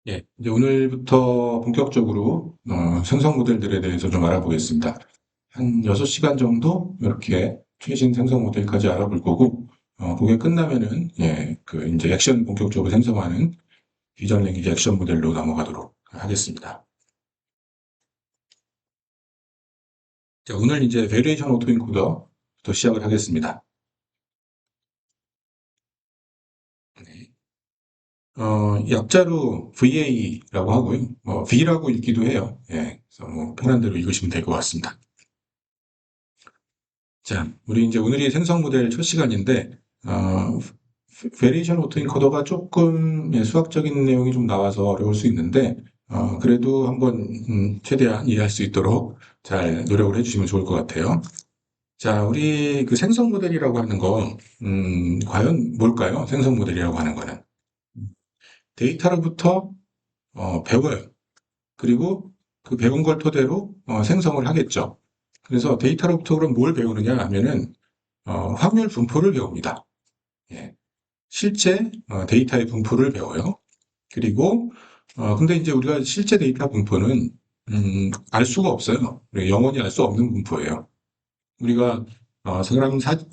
예, 이제 오늘부터 본격적으로 생성 모델들에 대해서 좀 알아보겠습니다. 한 6시간 정도 이렇게 최신 생성 모델까지 알아볼 거고, 그게 끝나면은 이제 액션 본격적으로 생성하는 비전 랭귀지 액션 모델로 넘어가도록 하겠습니다. 자, 오늘 이제 베리에이션 오토인코더부터 시작을 하겠습니다. 네. 약자로 VA라고 하고요. V라고 읽기도 해요. 예, 그래서 뭐 편한 대로 읽으시면 될 것 같습니다. 자, 우리 이제 오늘이 생성 모델 첫 시간인데, 베리에이션 오토인코더가 조금 수학적인 내용이 좀 나와서 어려울 수 있는데, 그래도 한번 최대한 이해할 수 있도록 잘 노력을 해주시면 좋을 것 같아요. 자, 우리 그 생성 모델이라고 하는 거, 과연 뭘까요? 생성 모델이라고 하는 거는. 데이터로부터 배워요. 그리고 그 배운 걸 토대로 생성을 하겠죠. 그래서 데이터로부터 그럼 뭘 배우느냐 하면은 확률 분포를 배웁니다. 예. 실제 데이터의 분포를 배워요. 그리고 근데 이제 우리가 실제 데이터 분포는 알 수가 없어요. 영원히 알 수 없는 분포예요. 우리가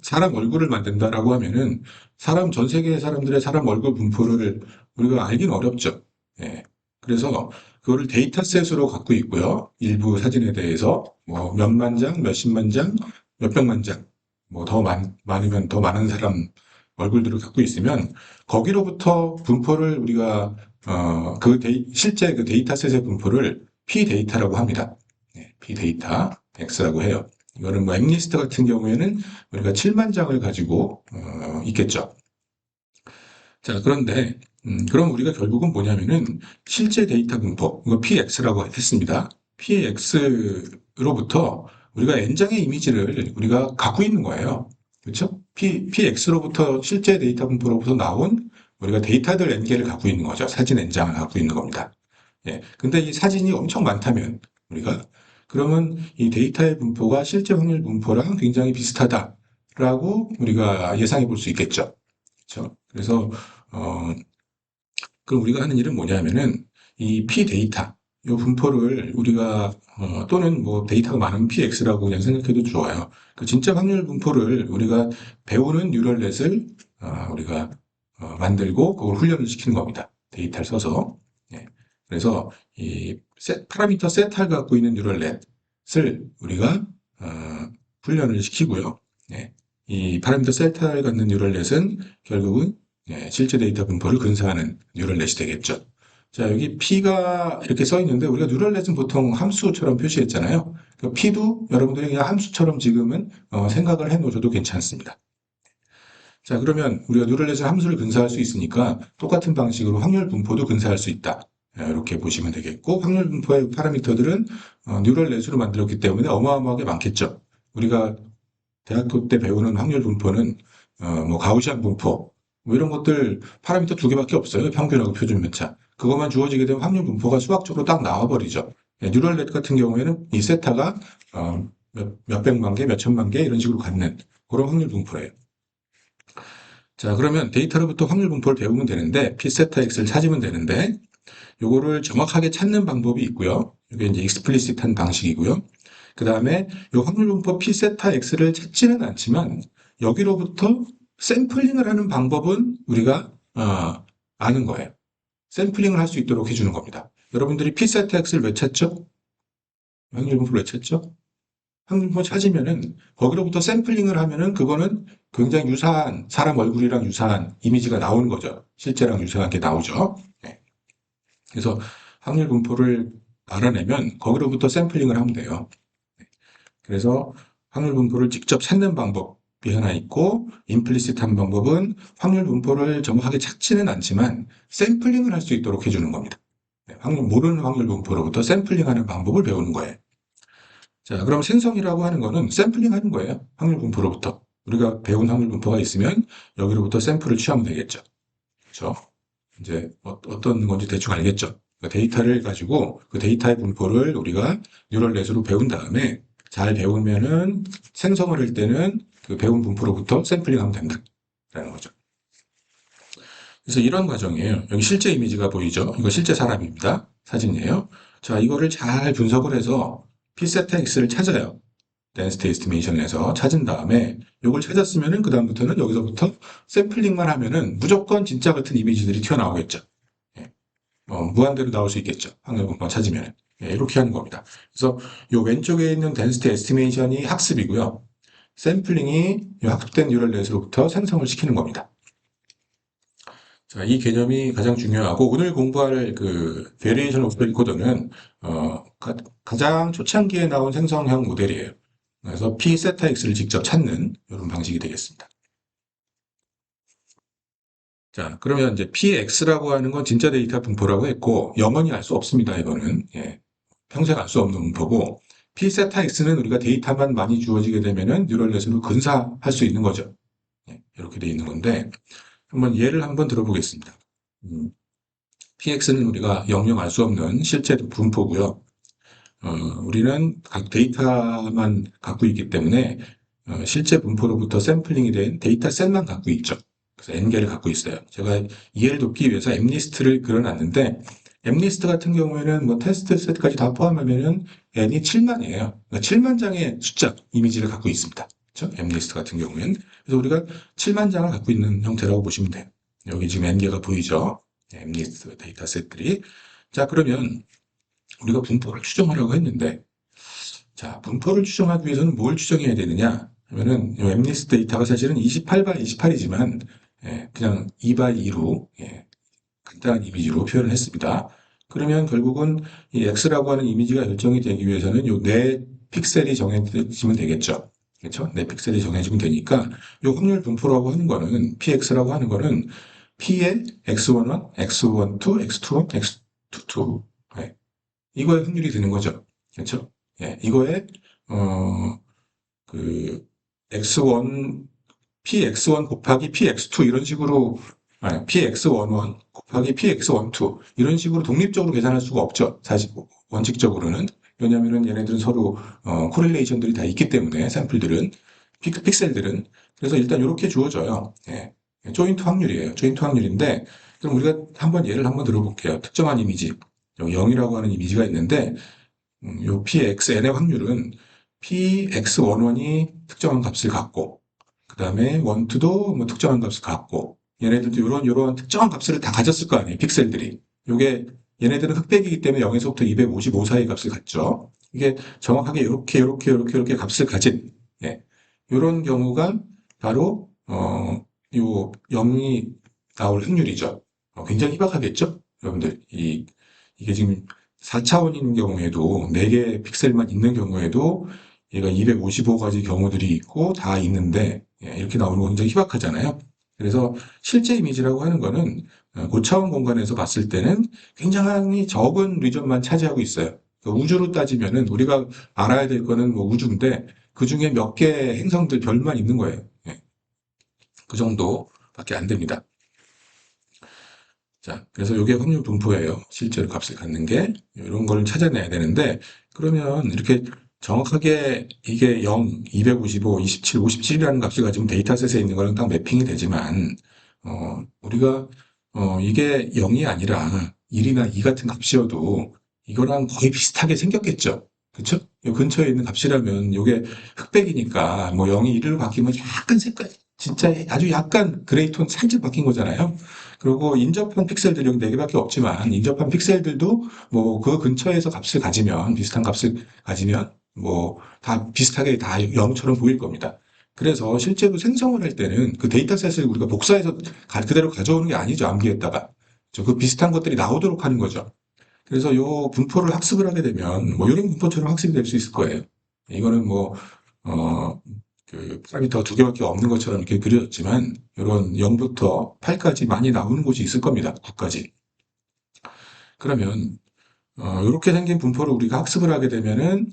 사람 얼굴을 만든다라고 하면은 전 세계 사람들의 사람 얼굴 분포를 우리가 알기는 어렵죠. 예. 그래서 그거를 데이터셋으로 갖고 있고요. 일부 사진에 대해서 뭐 몇만 장, 몇십만 장, 몇백만 장, 뭐 더 많으면 더 많은 사람 얼굴들을 갖고 있으면 거기로부터 분포를 우리가 실제 그 데이터셋의 분포를 P 데이터라고 합니다. P 데이터 X라고 해요. 이거는 뭐 엠리스트 같은 경우에는 우리가 7만 장을 가지고 있겠죠. 자, 그런데 그럼 우리가 결국은 뭐냐면은 실제 데이터 분포, 이거 PX라고 했습니다. PX로부터 우리가 N장의 이미지를 우리가 갖고 있는 거예요. 그렇죠? PX로부터 실제 데이터 분포로부터 나온 우리가 데이터들 N개를 갖고 있는 거죠. 사진 N장을 갖고 있는 겁니다. 예. 근데 이 사진이 엄청 많다면 우리가 그러면 이 데이터의 분포가 실제 확률 분포랑 굉장히 비슷하다라고 우리가 예상해 볼 수 있겠죠. 그렇죠? 그래서 어, 그럼 우리가 하는 일은 뭐냐면은 이 P 데이터, 이 분포를 우리가 또는 뭐 데이터가 많은 PX라고 그냥 생각해도 좋아요. 그 진짜 확률 분포를 우리가 배우는 뉴럴넷을 우리가 만들고 그걸 훈련을 시키는 겁니다. 데이터를 써서. 예. 그래서 이 파라미터 세트를 갖고 있는 뉴럴넷을 우리가 훈련을 시키고요. 예. 이 파라미터 세트를 갖는 뉴럴넷은 결국은 실제 데이터 분포를 근사하는 뉴럴넷이 되겠죠. 자, 여기 P가 이렇게 써 있는데 우리가 뉴럴넷은 보통 함수처럼 표시했잖아요. 그 P도 여러분들이 그냥 함수처럼 지금은 생각을 해 놓으셔도 괜찮습니다. 자, 그러면 우리가 뉴럴넷은 함수를 근사할 수 있으니까 똑같은 방식으로 확률 분포도 근사할 수 있다. 이렇게 보시면 되겠고, 확률 분포의 파라미터들은 뉴럴넷으로 만들었기 때문에 어마어마하게 많겠죠. 우리가 대학교 때 배우는 확률 분포는 뭐 가우시안 분포 뭐 이런 것들 파라미터 2개밖에 없어요. 평균하고 표준 편차. 그것만 주어지게 되면 확률 분포가 수학적으로 딱 나와버리죠. 뉴럴넷 같은 경우에는 이 세타가 몇백만 개, 몇천만 개 이런 식으로 갖는 그런 확률 분포예요. 자, 그러면 데이터로부터 확률 분포를 배우면 되는데 P 세타 X를 찾으면 되는데 요거를 정확하게 찾는 방법이 있고요. 이게 이제 익스플리시트한 방식이고요. 그 다음에 이 확률분포 P 세타 X를 찾지는 않지만 여기로부터 샘플링을 하는 방법은 우리가 아는 거예요. 샘플링을 할 수 있도록 해주는 겁니다. 여러분들이 P 세타 X를 왜 찾죠? 확률분포를 왜 찾죠? 확률분포 찾으면은 거기로부터 샘플링을 하면은 그거는 굉장히 유사한 사람 얼굴이랑 유사한 이미지가 나오는 거죠. 실제랑 유사하게 나오죠. 네. 그래서 확률 분포를 알아내면 거기로부터 샘플링을 하면 돼요. 그래서 확률 분포를 직접 찾는 방법이 하나 있고, 임플리시트한 방법은 확률 분포를 정확하게 찾지는 않지만 샘플링을 할 수 있도록 해주는 겁니다. 네, 모르는 확률 분포로부터 샘플링하는 방법을 배우는 거예요. 자, 그럼 생성이라고 하는 거는 샘플링 하는 거예요. 확률 분포로부터. 우리가 배운 확률 분포가 있으면 여기로부터 샘플을 취하면 되겠죠. 그렇죠? 이제 어떤 건지 대충 알겠죠. 그 데이터를 가지고 그 데이터의 분포를 우리가 뉴럴넷으로 배운 다음에 잘 배우면은 생성을 할 때는 그 배운 분포로부터 샘플링하면 된다라는 거죠. 그래서 이런 과정이에요. 여기 실제 이미지가 보이죠? 이거 실제 사람입니다. 사진이에요. 자, 이거를 잘 분석을 해서 P세타 X를 찾아요. density estimation에서 찾은 다음에 이걸 찾았으면은 그 다음부터는 여기서부터 샘플링만 하면은 무조건 진짜 같은 이미지들이 튀어나오겠죠. 예. 무한대로 나올 수 있겠죠. 확률분포만 찾으면. 예, 이렇게 하는 겁니다. 그래서 이 왼쪽에 있는 density estimation이 학습이고요. 샘플링이 이 학습된 뉴럴 넷으로부터 생성을 시키는 겁니다. 자, 이 개념이 가장 중요하고 오늘 공부할 그 variation of encoder는 가장 초창기에 나온 생성형 모델이에요. 그래서 P 세타 X를 직접 찾는 이런 방식이 되겠습니다. 자, 그러면 이제 PX라고 하는 건 진짜 데이터 분포라고 했고 영원히 알 수 없습니다. 이거는 예, 평생 알 수 없는 분포고 P 세타 X는 우리가 데이터만 많이 주어지게 되면은 뉴럴넷으로 근사할 수 있는 거죠. 예, 이렇게 돼 있는 건데 한번 예를 한번 들어보겠습니다. PX는 우리가 영영 알 수 없는 실제 분포고요. 우리는 각 데이터만 갖고 있기 때문에 실제 분포로부터 샘플링이 된 데이터 셋만 갖고 있죠. 그래서 N개를 갖고 있어요. 제가 이해를 돕기 위해서 M리스트를 그려놨는데 M리스트 같은 경우에는 뭐 테스트 셋까지 다 포함하면은 N이 7만이에요. 그러니까 7만 장의 숫자 이미지를 갖고 있습니다. 그렇죠? M리스트 같은 경우에는. 그래서 우리가 7만 장을 갖고 있는 형태라고 보시면 돼요. 여기 지금 N개가 보이죠? M리스트 데이터 셋들이. 자, 그러면 우리가 분포를 추정하려고 했는데, 자, 분포를 추정하기 위해서는 뭘 추정해야 되느냐? 하면은, 이 엠리스 데이터가 사실은 28 28이지만, 그냥 2 by 2로, 간단한 이미지로 표현을 했습니다. 그러면 결국은 이 X라고 하는 이미지가 결정이 되기 위해서는 요 네 픽셀이 정해지면 되겠죠. 그렇죠? 네 픽셀이 정해지면 되니까, 요 확률 분포라고 하는 거는, PX라고 하는 거는, P의 X11, X12, X21, X22, 이거에 확률이 드는 거죠. 그렇죠? 예, 이거에 그 x1 px1 곱하기 px2 이런 식으로 아니 px11 곱하기 px12 이런 식으로 독립적으로 계산할 수가 없죠. 사실 원칙적으로는 왜냐하면은 얘네들은 서로 코릴레이션들이 다 있기 때문에 샘플들은 픽셀들은 그래서 일단 이렇게 주어져요. 예, 조인트 확률이에요. 조인트 확률인데 그럼 우리가 한번 예를 한번 들어볼게요. 특정한 이미지 여기 0이라고 하는 이미지가 있는데 요 pxn의 확률은 px11이 특정한 값을 갖고 그 다음에 1, 2도 뭐 특정한 값을 갖고 얘네들도 요런 특정한 값을 다 가졌을 거 아니에요. 픽셀들이. 요게 얘네들은 흑백이기 때문에 0에서부터 255 사이 값을 갖죠. 이게 정확하게 이렇게 값을 가진 예. 요런 경우가 바로 요 0이 나올 확률이죠. 굉장히 희박하겠죠? 여러분들 이게 지금 4차원인 경우에도 4개 픽셀만 있는 경우에도 얘가 255가지 경우들이 있고 다 있는데 이렇게 나오는 거 굉장히 희박하잖아요. 그래서 실제 이미지라고 하는 거는 고차원 공간에서 봤을 때는 굉장히 적은 리전만 차지하고 있어요. 그러니까 우주로 따지면은 우리가 알아야 될 거는 뭐 우주인데 그 중에 몇 개 행성들 별만 있는 거예요. 그 정도밖에 안 됩니다. 자, 그래서 이게 확률 분포예요. 실제로 값을 갖는 게. 이런 걸 찾아내야 되는데, 그러면 이렇게 정확하게 이게 0, 255, 27, 57이라는 값을 가지고 데이터셋에 있는 거랑 딱 매핑이 되지만, 우리가, 이게 0이 아니라 1이나 2 같은 값이어도 이거랑 거의 비슷하게 생겼겠죠. 그쵸? 이 근처에 있는 값이라면 이게 흑백이니까 뭐 0이 1로 바뀌면 약간 색깔, 진짜 아주 약간 그레이 톤 살짝 바뀐 거잖아요. 그리고 인접한 픽셀들이 여기 4개밖에 없지만 인접한 픽셀들도 뭐 그 근처에서 값을 가지면 비슷한 값을 가지면 뭐 다 비슷하게 다 0처럼 보일 겁니다. 그래서 실제로 생성을 할 때는 그 데이터셋을 우리가 복사해서 그대로 가져오는 게 아니죠. 암기했다가. 그 비슷한 것들이 나오도록 하는 거죠. 그래서 요 분포를 학습을 하게 되면 뭐 요런 분포처럼 학습이 될 수 있을 거예요. 이거는 뭐 어, 그 파라미터가 2개밖에 없는 것처럼 이렇게 그려졌지만 이런 0부터 8까지 많이 나오는 곳이 있을 겁니다. 9까지. 그러면 이렇게 생긴 분포를 우리가 학습을 하게 되면은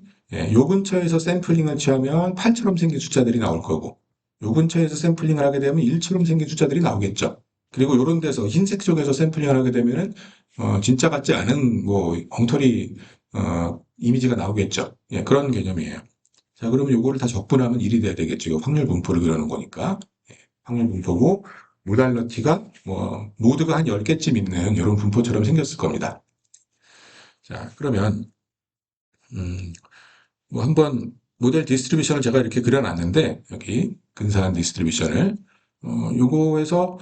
요 근처에서 샘플링을 취하면 8처럼 생긴 숫자들이 나올 거고 요 근처에서 샘플링을 하게 되면 1처럼 생긴 숫자들이 나오겠죠. 그리고 이런 데서 흰색 쪽에서 샘플링을 하게 되면은 진짜 같지 않은 뭐 엉터리 이미지가 나오겠죠. 예, 그런 개념이에요. 자, 그러면 요거를 다 적분하면 1이 돼야 되겠죠. 이거 확률 분포를 그려놓은 거니까. 예, 확률 분포고, 모달러티가 모드가 한 10개쯤 있는 이런 분포처럼 생겼을 겁니다. 자, 그러면 음, 한번 모델 디스트리뷰션을 제가 이렇게 그려놨는데, 여기 근사한 디스트리뷰션을 요거에서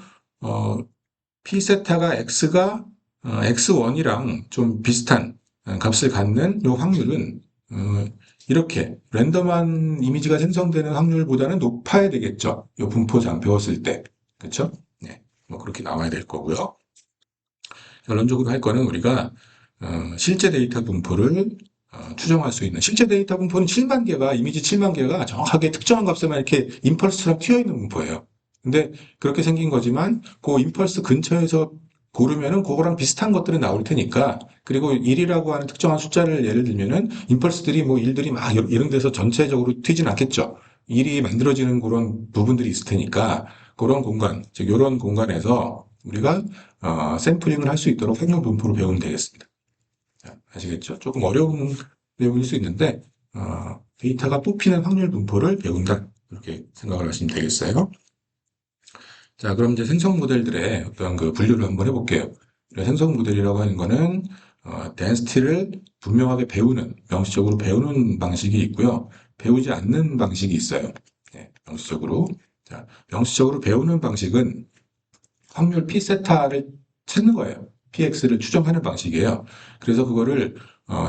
p 세타가 x가 x1이랑 좀 비슷한 값을 갖는 요 확률은 이렇게 랜덤한 이미지가 생성되는 확률보다는 높아야 되겠죠. 요 분포상 배웠을 때. 그렇죠? 네. 그렇게 나와야 될 거고요. 결론적으로 할 거는 우리가 실제 데이터 분포를 추정할 수 있는, 실제 데이터 분포는 7만 개가, 이미지 7만 개가 정확하게 특정한 값에만 이렇게 임펄스처럼 튀어 있는 분포예요. 근데 그렇게 생긴 거지만 그 임펄스 근처에서 고르면은 그거랑 비슷한 것들이 나올 테니까, 그리고 1이라고 하는 특정한 숫자를 예를 들면은 임펄스들이 일들이 막 이런 데서 전체적으로 튀진 않겠죠. 1이 만들어지는 그런 부분들이 있을 테니까 그런 공간, 즉 이런 공간에서 우리가 샘플링을 할 수 있도록 확률 분포를 배우면 되겠습니다. 자, 아시겠죠? 조금 어려운 내용일 수 있는데 데이터가 뽑히는 확률 분포를 배운다, 이렇게 생각을 하시면 되겠어요. 자, 그럼 이제 생성 모델들의 어떤 그 분류를 한번 해볼게요. 생성 모델이라고 하는 거는 density를 분명하게 배우는, 명시적으로 배우는 방식이 있고요. 배우지 않는 방식이 있어요. 네, 명시적으로. 자, 명시적으로 배우는 방식은 확률 p 세타를 찾는 거예요. px를 추정하는 방식이에요. 그래서 그거를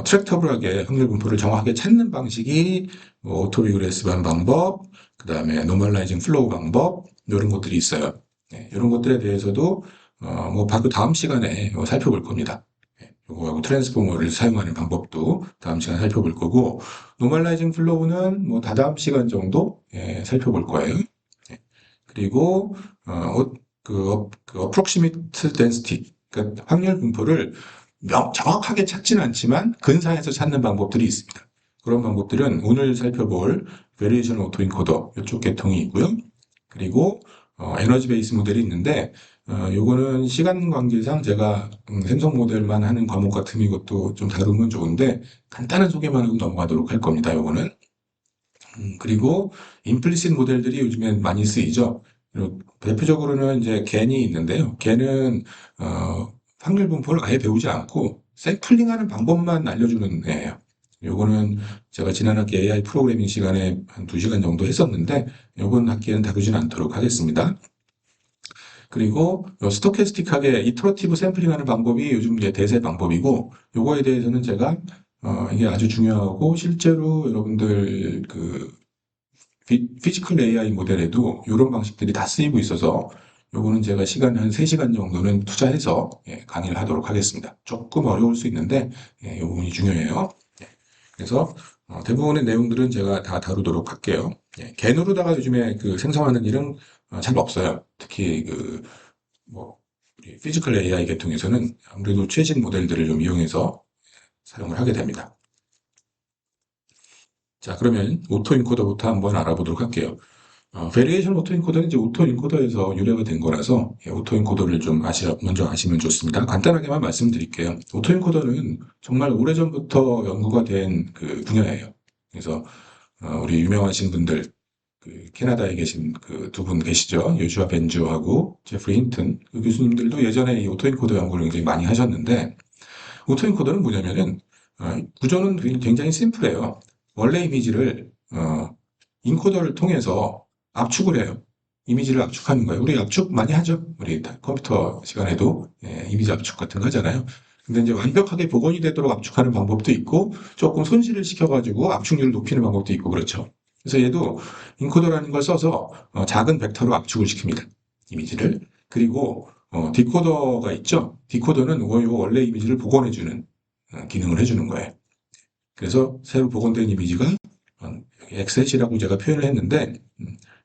트랙터블하게 확률 분포를 정확하게 찾는 방식이 오토 리그레시브한 방법, 그 다음에 노멀라이징 플로우 방법, 이런 것들이 있어요. 네, 이런 것들에 대해서도 바로 다음 시간에 살펴볼 겁니다. 요거하고 트랜스포머를 사용하는 방법도 다음 시간에 살펴볼 거고, 노멀라이징 플로우는 다다음 시간 정도 살펴볼 거예요. 그리고 approximate density, 그러니까 확률 분포를 정확하게 찾지는 않지만 근사해서 찾는 방법들이 있습니다. 그런 방법들은 오늘 살펴볼 Variation Autoencoder 이쪽 계통이 있고요. 그리고 에너지 베이스 모델이 있는데 요거는 시간 관계상 제가 생성 모델만 하는 과목 같으면 이것도 좀 다루면 좋은데 간단한 소개만 하고 넘어가도록 할 겁니다. 요거는 그리고 임플리시트 모델들이 요즘엔 많이 쓰이죠. 대표적으로는 이제 겐이 있는데요. 겐은 확률 분포를 아예 배우지 않고 샘플링하는 방법만 알려주는 애예요. 요거는 제가 지난 학기 AI 프로그래밍 시간에 한 2시간 정도 했었는데 요번 학기에는 다루지는 않도록 하겠습니다. 그리고 스토캐스틱하게 이터러티브 샘플링하는 방법이 요즘 이제 대세 방법이고, 요거에 대해서는 제가 이게 아주 중요하고 실제로 여러분들 그 피지컬 AI 모델에도 이런 방식들이 다 쓰이고 있어서 요거는 제가 시간 한 3시간 정도는 투자해서 강의를 하도록 하겠습니다. 조금 어려울 수 있는데 이 부분이 중요해요. 그래서 대부분의 내용들은 제가 다 다루도록 할게요. 겐으로다가 요즘에 그 생성하는 일은 잘 없어요. 특히 피지컬 AI 계통에서는 아무래도 최신 모델들을 좀 이용해서 사용을 하게 됩니다. 자, 그러면 오토인코더부터 한번 알아보도록 할게요. 베리에이션 오토인코더는 이제 오토인코더에서 유래가 된 거라서 오토인코더를 좀 먼저 아시면 좋습니다. 간단하게만 말씀드릴게요. 오토인코더는 정말 오래전부터 연구가 된 그 분야예요. 그래서 우리 유명하신 분들, 그 캐나다에 계신 그 두 분 계시죠? 요슈아 벤주하고 제프리 힌튼 그 교수님들도 예전에 이 오토인코더 연구를 굉장히 많이 하셨는데, 오토인코더는 뭐냐면은 구조는 굉장히 심플해요. 원래 이미지를 인코더를 통해서 압축을 해요. 이미지를 압축하는 거예요. 우리 압축 많이 하죠. 우리 컴퓨터 시간에도 이미지 압축 같은 거 하잖아요. 근데 이제 완벽하게 복원이 되도록 압축하는 방법도 있고 조금 손실을 시켜가지고 압축률을 높이는 방법도 있고 그렇죠. 그래서 얘도 인코더라는 걸 써서 작은 벡터로 압축을 시킵니다. 이미지를. 그리고 디코더가 있죠. 디코더는 원래 이미지를 복원해주는 기능을 해주는 거예요. 그래서 새로 복원된 이미지가 엑셋이라고 제가 표현을 했는데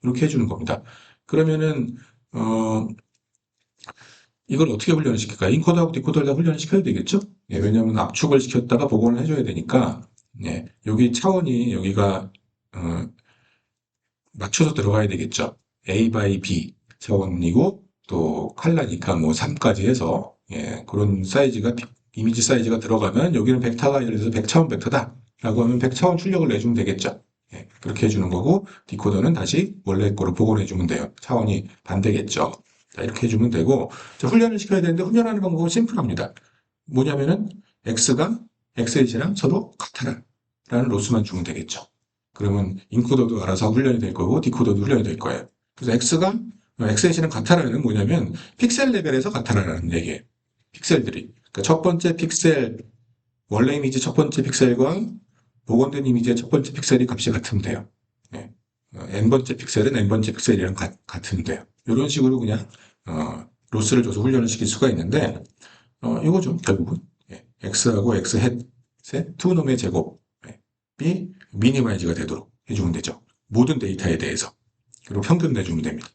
이렇게 해주는 겁니다. 그러면은 이걸 어떻게 훈련을 시킬까요? 인코더하고 디코더를 다 훈련을 시켜야 되겠죠? 왜냐하면 압축을 시켰다가 복원을 해줘야 되니까 여기 차원이 여기가 맞춰서 들어가야 되겠죠. A by B 차원이고 또 칼라니까 3까지 해서 그런 사이즈가 이미지 사이즈가 들어가면 여기는 벡터가 예를 들어서 100차원 벡터다 라고 하면 100차원 출력을 내주면 되겠죠. 그렇게 해주는 거고 디코더는 다시 원래 거로 복원해주면 돼요. 차원이 반대겠죠. 자, 이렇게 해주면 되고, 자, 훈련을 시켜야 되는데 훈련하는 방법은 심플합니다. 뭐냐면은 x가 x이랑 서로 같아라 라는 로스만 주면 되겠죠. 그러면 인코더도 알아서 훈련이 될 거고 디코더도 훈련이 될 거예요. 그래서 x가 x이랑 같아라는 뭐냐면 픽셀 레벨에서 같아라는 얘기예요. 픽셀들이. 그러니까 첫 번째 픽셀, 원래 이미지 첫 번째 픽셀과 복원된 이미지의 첫 번째 픽셀이 값이 같으면 돼요. 예. n번째 픽셀은 n번째 픽셀이랑 같으면 돼요. 이런 식으로 그냥 로스를 줘서 훈련을 시킬 수가 있는데 이거죠 결국은. 예. x하고 x 햇의 두 놈의 제곱이 미니마이즈가 되도록 해주면 되죠. 모든 데이터에 대해서. 그리고 평균 내주면 됩니다.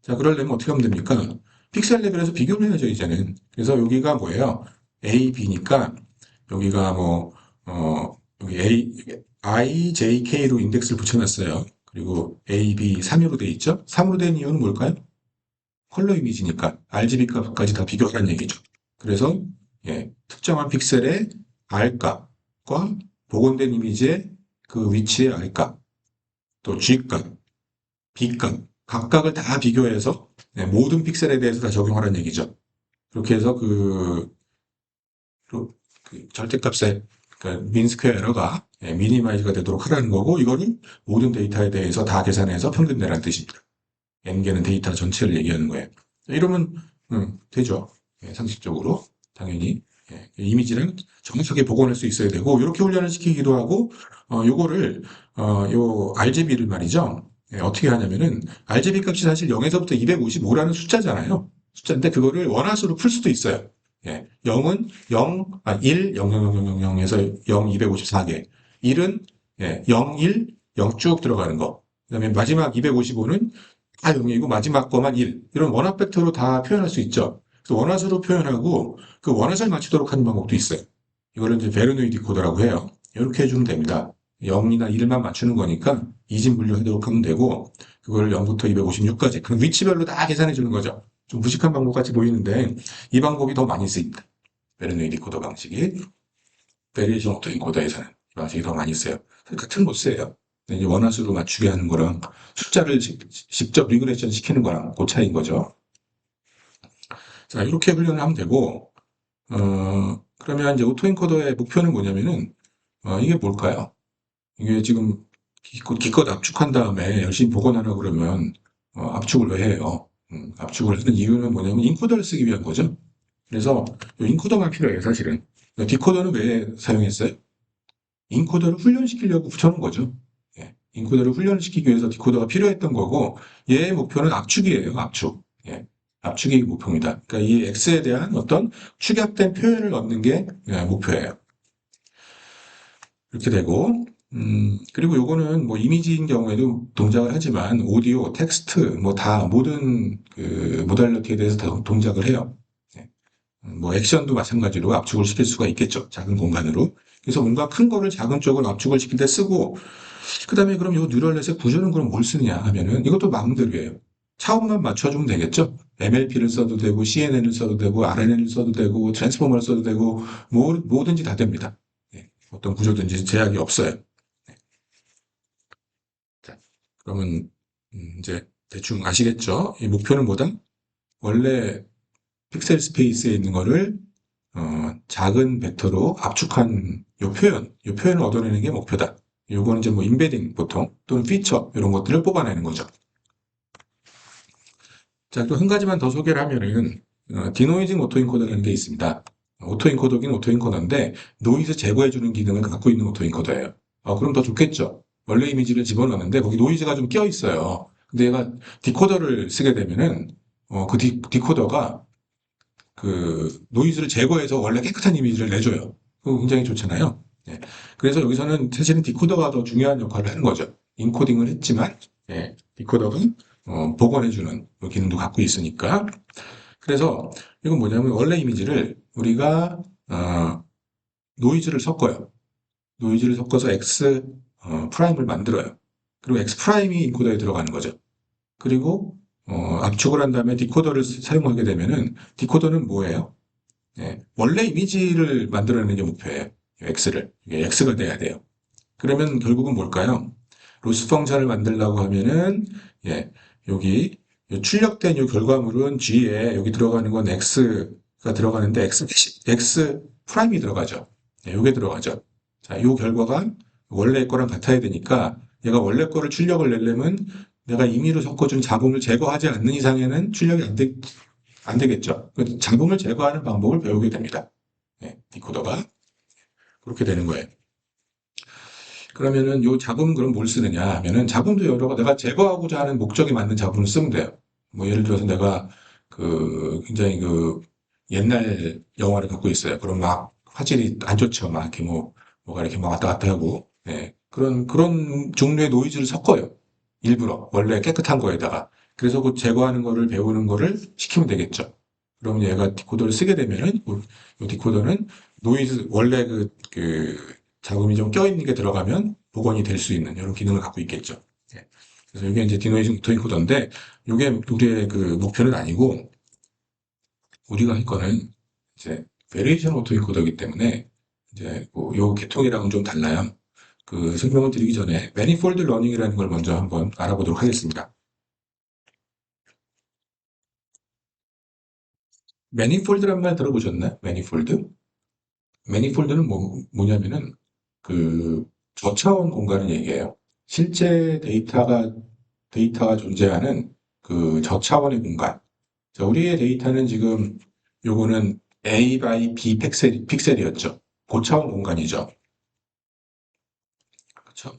자, 그러려면 어떻게 하면 됩니까? 픽셀 레벨에서 비교를 해야죠, 이제는. 그래서 여기가 뭐예요? A, B니까 여기가 뭐, 여기 I, J, K로 인덱스를 붙여놨어요. 그리고 A, B 3으로 돼 있죠? 3으로 된 이유는 뭘까요? 컬러 이미지니까 RGB 값까지 다 비교하라는 얘기죠. 그래서 예, 특정한 픽셀의 R 값과 복원된 이미지의 그 위치의 R 값, 또 G 값, B 값, 각각을 다 비교해서 예, 모든 픽셀에 대해서 다 적용하라는 얘기죠. 그렇게 해서 그 절대값의 그러니까 민스퀘어 에러가 예, 미니마이즈가 되도록 하라는 거고 이거는 모든 데이터에 대해서 다 계산해서 평균 내라는 뜻입니다. n개는 데이터 전체를 얘기하는 거예요. 이러면 되죠. 예, 상식적으로 당연히 예, 이미지는 정확하게 복원할 수 있어야 되고 이렇게 훈련을 시키기도 하고 요거를 요 RGB를 말이죠. 예, 어떻게 하냐면은 RGB 값이 사실 0에서부터 255라는 숫자잖아요. 숫자인데 그거를 원화수로 풀 수도 있어요. 예, 0은 1, 0, 0, 0, 0, 0, 0에서 0, 254개. 1은 예, 0, 1, 0 쭉 들어가는 거. 그다음에 마지막 255는 다 0이고 마지막 거만 1. 이런 원화 벡터로 다 표현할 수 있죠. 그래서 원화수로 표현하고 그 원화를 맞추도록 하는 방법도 있어요. 이거를 이제 베르노이 디코더라고 해요. 이렇게 해주면 됩니다. 0이나 1만 맞추는 거니까 이진 분류하도록 하면 되고 그걸 0부터 256까지 그럼 위치별로 다 계산해 주는 거죠. 좀 무식한 방법 같이 보이는데 이 방법이 더 많이 쓰입니다. 베르노이 디코더 방식이 베리에이션 오토 인코더에서는 이 방식이 더 많이 써요. 같은 로스예요. 이제 원화수로 맞추게 하는 거랑 숫자를 직접 리그레션 시키는 거랑 그 차이인 거죠. 자, 이렇게 훈련을 하면 되고, 그러면 이제 오토인코더의 목표는 뭐냐면은, 이게 뭘까요? 이게 지금 기껏 압축한 다음에 열심히 복원하라 그러면, 압축을 왜 해요? 압축을 하는 이유는 뭐냐면 인코더를 쓰기 위한 거죠. 그래서 인코더가 필요해요, 사실은. 디코더는 왜 사용했어요? 인코더를 훈련시키려고 붙여놓은 거죠. 예, 인코더를 훈련을 시키기 위해서 디코더가 필요했던 거고, 얘의 목표는 압축이에요, 압축. 예, 압축이 목표입니다. 그러니까 이 X에 대한 어떤 축약된 표현을 얻는 게 목표예요. 이렇게 되고, 그리고 요거는 뭐 이미지인 경우에도 동작을 하지만 오디오, 텍스트, 뭐 다 모든 그 모달리티에 대해서 다 동작을 해요. 예. 뭐 액션도 마찬가지로 압축을 시킬 수가 있겠죠. 작은 공간으로. 그래서 뭔가 큰 거를 작은 쪽으로 압축을 시킬 때 쓰고, 그 다음에 그럼 이 뉴럴넷의 구조는 그럼 뭘 쓰느냐 하면은 이것도 마음대로예요. 차원만 맞춰주면 되겠죠. MLP를 써도 되고, CNN을 써도 되고, RNN을 써도 되고, 트랜스포머를 써도 되고, 뭐든지 다 됩니다. 예, 어떤 구조든지 제약이 없어요. 네. 자, 그러면 이제 대충 아시겠죠? 이 목표는 뭐다? 원래 픽셀 스페이스에 있는 거를 작은 벡터로 압축한 요 표현을 얻어내는 게 목표다. 요거는 이제 뭐 인베딩 보통 또는 피처 이런 것들을 뽑아내는 거죠. 자, 또 한 가지만 더 소개를 하면은 디노이징 오토인코더라는 게 있습니다. 오토인코더긴 오토인코더인데 노이즈 제거해주는 기능을 갖고 있는 오토인코더예요. 그럼 더 좋겠죠. 원래 이미지를 집어넣는데 거기 노이즈가 좀 껴 있어요. 근데 얘가 디코더를 쓰게 되면은 그 디코더가 그 노이즈를 제거해서 원래 깨끗한 이미지를 내줘요. 그거 굉장히 좋잖아요. 예. 그래서 여기서는 사실은 디코더가 더 중요한 역할을 하는 거죠. 인코딩을 했지만 예, 디코더가 복원해주는 기능도 갖고 있으니까. 그래서 이건 뭐냐면 원래 이미지를 우리가 노이즈를 섞어요. 노이즈를 섞어서 X 프라임을 만들어요. 그리고 X 프라임이 인코더에 들어가는 거죠. 그리고 압축을 한 다음에 디코더를 사용하게 되면은 디코더는 뭐예요? 예, 원래 이미지를 만들어내는 게 목표예요. X를. 이게 X가 돼야 돼요. 그러면 결국은 뭘까요? 로스 펑션을 만들려고 하면은 예, 여기 요 출력된 이 결과물은 G에 여기 들어가는 건 X가 들어가는데 X 프라임이 들어가죠. 네, 요게 들어가죠. 자, 요 결과가 원래 거랑 같아야 되니까 얘가 원래 거를 출력을 내려면 내가 임의로 섞어준 잡음을 제거하지 않는 이상에는 출력이 안 되겠죠. 그 잡음을 제거하는 방법을 배우게 됩니다. 네, 디코더가 그렇게 되는 거예요. 그러면은 요 잡음 그럼 뭘 쓰느냐 하면은 잡음도 여러 가 내가 제거하고자 하는 목적에 맞는 잡음을 쓰면 돼요. 뭐 예를 들어서 내가 그 굉장히 그 옛날 영화를 갖고 있어요. 그럼 막 화질이 안 좋죠. 막 이렇게 뭐가 이렇게 막 왔다 갔다 하고 예. 그런 종류의 노이즈를 섞어요. 일부러 원래 깨끗한 거에다가 그래서 그 제거하는 거를 배우는 거를 시키면 되겠죠. 그럼 얘가 디코더를 쓰게 되면은 요 디코더는 노이즈 원래 그 잡음이 좀 껴있는 게 들어가면 복원이 될 수 있는 이런 기능을 갖고 있겠죠. 예. 그래서 이게 이제 디노이징 오토인코더인데 이게 우리의 그 목표는 아니고 우리가 할 거는 이제 베리에이션 오토인코더이기 때문에 이제 뭐요 계통이랑은 좀 달라요. 그 설명을 드리기 전에 매니폴드 러닝이라는 걸 먼저 한번 알아보도록 하겠습니다. 매니폴드란 말 들어보셨나요? 매니폴드? 매니폴드는 뭐냐면은 그 저차원 공간을 얘기해요. 실제 데이터가 존재하는 그 저차원의 공간. 자, 우리의 데이터는 지금 요거는 A by B 픽셀이었죠. 고차원 공간이죠. 그렇죠?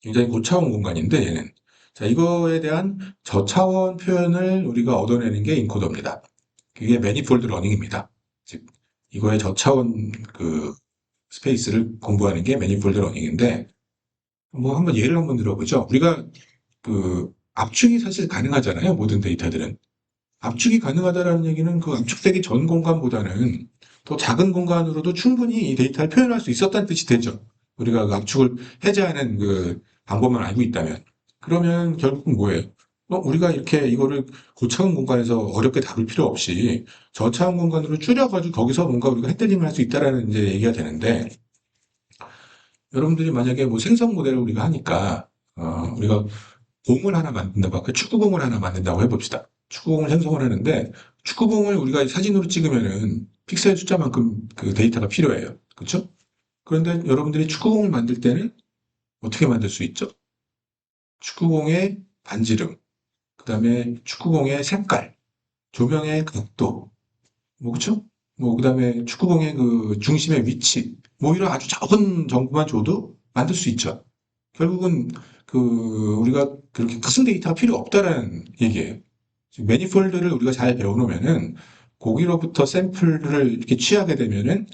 굉장히 고차원 공간인데 얘는 자, 이거에 대한 저차원 표현을 우리가 얻어내는 게 인코더입니다. 그게 매니폴드 러닝입니다. 즉 이거의 저차원 그 스페이스를 공부하는 게 매니폴드 러닝인데 뭐 한번 예를 한번 들어보죠. 우리가 그 압축이 사실 가능하잖아요. 모든 데이터들은. 압축이 가능하다는 얘기는 그 압축되기 전 공간보다는 더 작은 공간으로도 충분히 이 데이터를 표현할 수 있었다는 뜻이 되죠. 우리가 그 압축을 해제하는 그 방법만 알고 있다면. 그러면 결국은 뭐예요? 우리가 이렇게 이거를 고차원 공간에서 어렵게 다룰 필요 없이 저차원 공간으로 줄여가지고 거기서 뭔가 우리가 핸들링을 할 수 있다라는 이제 얘기가 되는데 여러분들이 만약에 뭐 생성 모델을 우리가 하니까 우리가 공을 하나 만든다고 할까? 축구공을 하나 만든다고 해봅시다. 축구공을 생성을 하는데 축구공을 우리가 사진으로 찍으면은 픽셀 숫자만큼 그 데이터가 필요해요. 그렇죠? 그런데 여러분들이 축구공을 만들 때는 어떻게 만들 수 있죠? 축구공의 반지름, 그다음에 축구공의 색깔, 조명의 각도, 뭐 그렇죠? 뭐 그다음에 축구공의 그 중심의 위치, 뭐 이런 아주 적은 정보만 줘도 만들 수 있죠. 결국은 그 우리가 그렇게 큰 데이터가 필요 없다라는 얘기예요. 매니폴드를 우리가 잘 배워놓으면은 거기로부터 샘플을 이렇게 취하게 되면은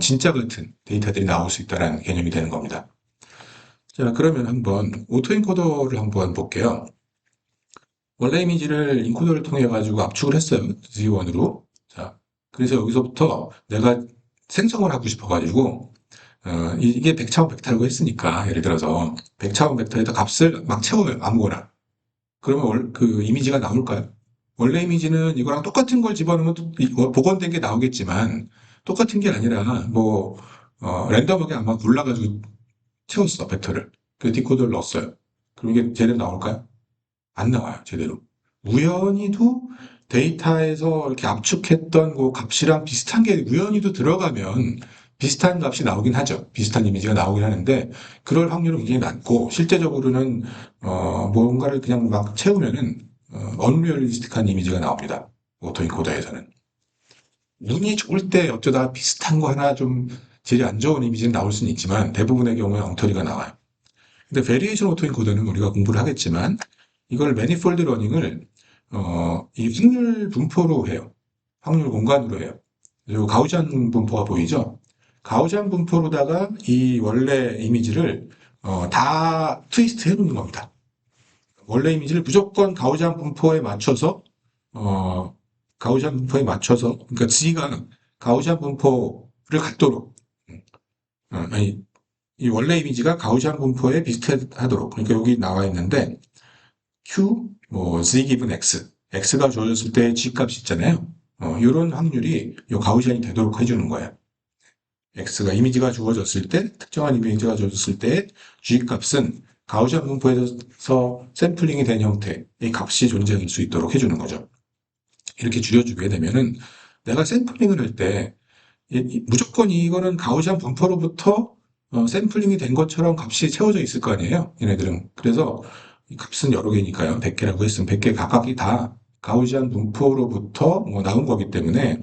진짜 같은 데이터들이 나올 수 있다라는 개념이 되는 겁니다. 자, 그러면 한번 오토인코더를 한번 볼게요. 원래 이미지를 인코더를 통해 가지고 압축을 했어요. Z1으로. 자, 그래서 여기서부터 내가 생성을 하고 싶어 가지고 이게 100차원 벡터라고 했으니까 예를 들어서 100차원 벡터에다 값을 막 채워요. 아무거나. 그러면 그 이미지가 나올까요? 원래 이미지는 이거랑 똑같은 걸 집어넣으면 복원된 게 나오겠지만 똑같은 게 아니라 뭐 랜덤하게 아마 골라가지고 채웠어 벡터를. 그 디코더를 넣었어요. 그럼 이게 제대로 나올까요? 안 나와요 제대로. 우연히도 데이터에서 이렇게 압축했던 그 값이랑 비슷한 게 우연히도 들어가면 비슷한 값이 나오긴 하죠. 비슷한 이미지가 나오긴 하는데 그럴 확률은 굉장히 낮고 실제적으로는 뭔가를 그냥 막 채우면은 언리얼리스틱한 이미지가 나옵니다. 오토인코더에서는. 눈이 좋을 때 어쩌다 비슷한 거 하나 좀 질이 안 좋은 이미지는 나올 수는 있지만 대부분의 경우에 엉터리가 나와요. 근데 베리에이션 오토인코더는 우리가 공부를 하겠지만 이걸 매니폴드 러닝을 이 확률 분포로 해요. 확률 공간으로 해요. 그리고 가우지안 분포가 보이죠? 가우지안 분포로다가 이 원래 이미지를 다 트위스트 해놓는 겁니다. 원래 이미지를 무조건 가우지안 분포에 맞춰서 어, 가우지안 분포에 맞춰서 그러니까 G가 가우지안 분포를 갖도록 아니 이 원래 이미지가 가우지안 분포에 비슷하도록 그러니까 여기 나와 있는데 Q 뭐 Z 기분 X X가 주어졌을 때 G 값이 있잖아요. 이런 확률이 요 가우지안이 되도록 해주는 거예요. X가 이미지가 주어졌을 때 특정한 이미지가 주어졌을 때 G 값은 가우시안 분포에서 샘플링이 된 형태의 값이 존재할 수 있도록 해주는 거죠. 이렇게 줄여주게 되면은 내가 샘플링을 할 때 무조건 이거는 가우시안 분포로부터 샘플링이 된 것처럼 값이 채워져 있을 거 아니에요. 얘네들은. 그래서 이 값은 여러 개니까요. 100개라고 했으면 100개 각각이 다 가우시안 분포로부터 나온 거기 때문에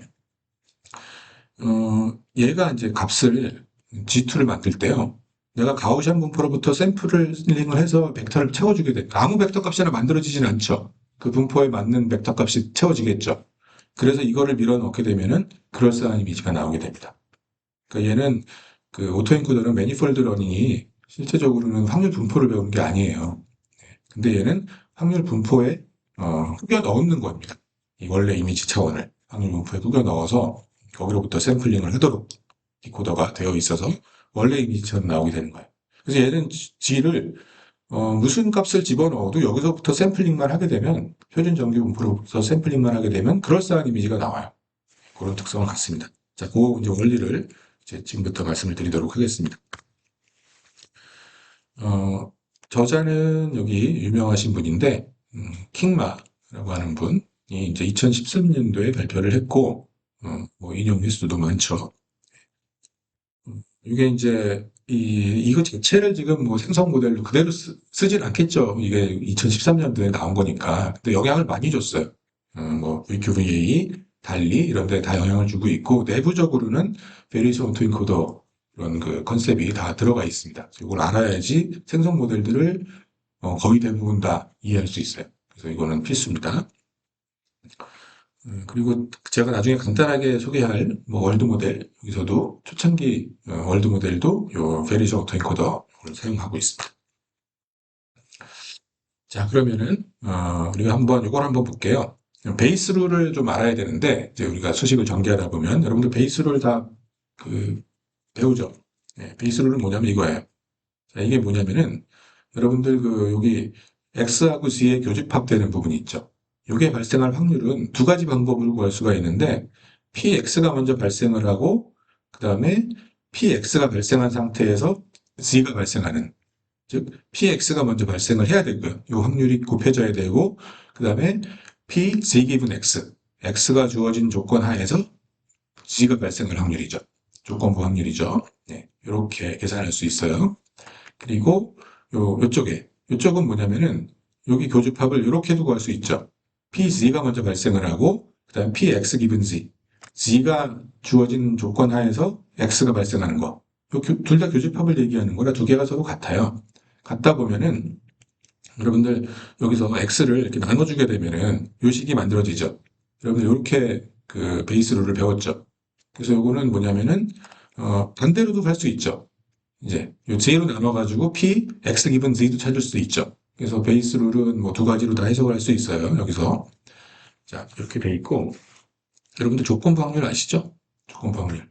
얘가 이제 값을 G2를 만들 때요. 내가 가우시안 분포로부터 샘플링을 해서 벡터를 채워주게 돼. 아무 벡터 값이나 만들어지진 않죠. 그 분포에 맞는 벡터 값이 채워지겠죠. 그래서 이거를 밀어넣게 되면은 그럴싸한 이미지가 나오게 됩니다. 그러니까 얘는 그 오토엔코더는 매니폴드 러닝이 실제적으로는 확률 분포를 배우는 게 아니에요. 근데 얘는 확률 분포에 꾸겨 넣는 겁니다. 이 원래 이미지 차원을 확률 분포에 꾸겨 넣어서 거기로부터 샘플링을 하도록 디코더가 되어 있어서 원래 이미지처럼 나오게 되는 거예요. 그래서 얘는 G를 무슨 값을 집어넣어도 여기서부터 샘플링만 하게 되면 표준 정규 분포로부터 샘플링만 하게 되면 그럴싸한 이미지가 나와요. 그런 특성을 갖습니다. 자, 그 이제 원리를 이제 지금부터 말씀을 드리도록 하겠습니다. 저자는 여기 유명하신 분인데 킹마라고 하는 분이 이제 2013년도에 발표를 했고 뭐 인용 횟수도 많죠. 이게 이제 이거 자체를 지금 뭐 생성 모델로 그대로 쓰진 않겠죠. 이게 2013년도에 나온 거니까. 근데 영향을 많이 줬어요. 뭐 VQVA, 달리 이런 데 다 영향을 주고 있고 내부적으로는 베리에이션 오토인코더 이런 그 컨셉이 다 들어가 있습니다. 이걸 알아야지 생성 모델들을 거의 대부분 다 이해할 수 있어요. 그래서 이거는 필수입니다. 그리고 제가 나중에 간단하게 소개할 뭐 월드 모델, 여기서도 초창기 월드 모델도 요 베리에이션 오토인코더를 사용하고 있습니다. 자, 그러면은 우리가 한번 이걸 한번 볼게요. 베이스 룰을 좀 알아야 되는데 이제 우리가 수식을 전개하다 보면 여러분들 베이스 룰 다 그 배우죠. 네, 베이스 룰은 뭐냐면 이거예요. 자, 이게 뭐냐면은 여러분들 그 여기 X하고 Z의 교집합되는 부분이 있죠. 이게 발생할 확률은 두 가지 방법으로 구할 수가 있는데 PX가 먼저 발생을 하고 그 다음에 PX가 발생한 상태에서 Z가 발생하는 즉 PX가 먼저 발생을 해야 되고요. 이 확률이 곱해져야 되고 그 다음에 P Z 기분 X X가 주어진 조건 하에서 Z가 발생할 확률이죠. 조건부 확률이죠. 네, 이렇게 계산할 수 있어요. 그리고 요쪽은 뭐냐면은 여기 교집합을 이렇게도 구할 수 있죠. PZ가 먼저 발생을 하고 그다음 PX 기분 Z Z가 주어진 조건 하에서 X가 발생하는 거. 둘 다 교집합을 얘기하는 거라 두 개가 서로 같아요. 같다 보면은 여러분들 여기서 X를 이렇게 나눠주게 되면은 요 식이 만들어지죠. 여러분들 이렇게 그 베이스 룰을 배웠죠. 그래서 요거는 뭐냐면은 반대로도 할 수 있죠. 이제 요 J로 나눠가지고 P, X 기분 Z도 찾을 수도 있죠. 그래서 베이스 룰은 뭐 두 가지로 다 해석을 할 수 있어요. 여기서. 자, 이렇게 돼 있고. 여러분들 조건부 확률 아시죠? 조건부 확률.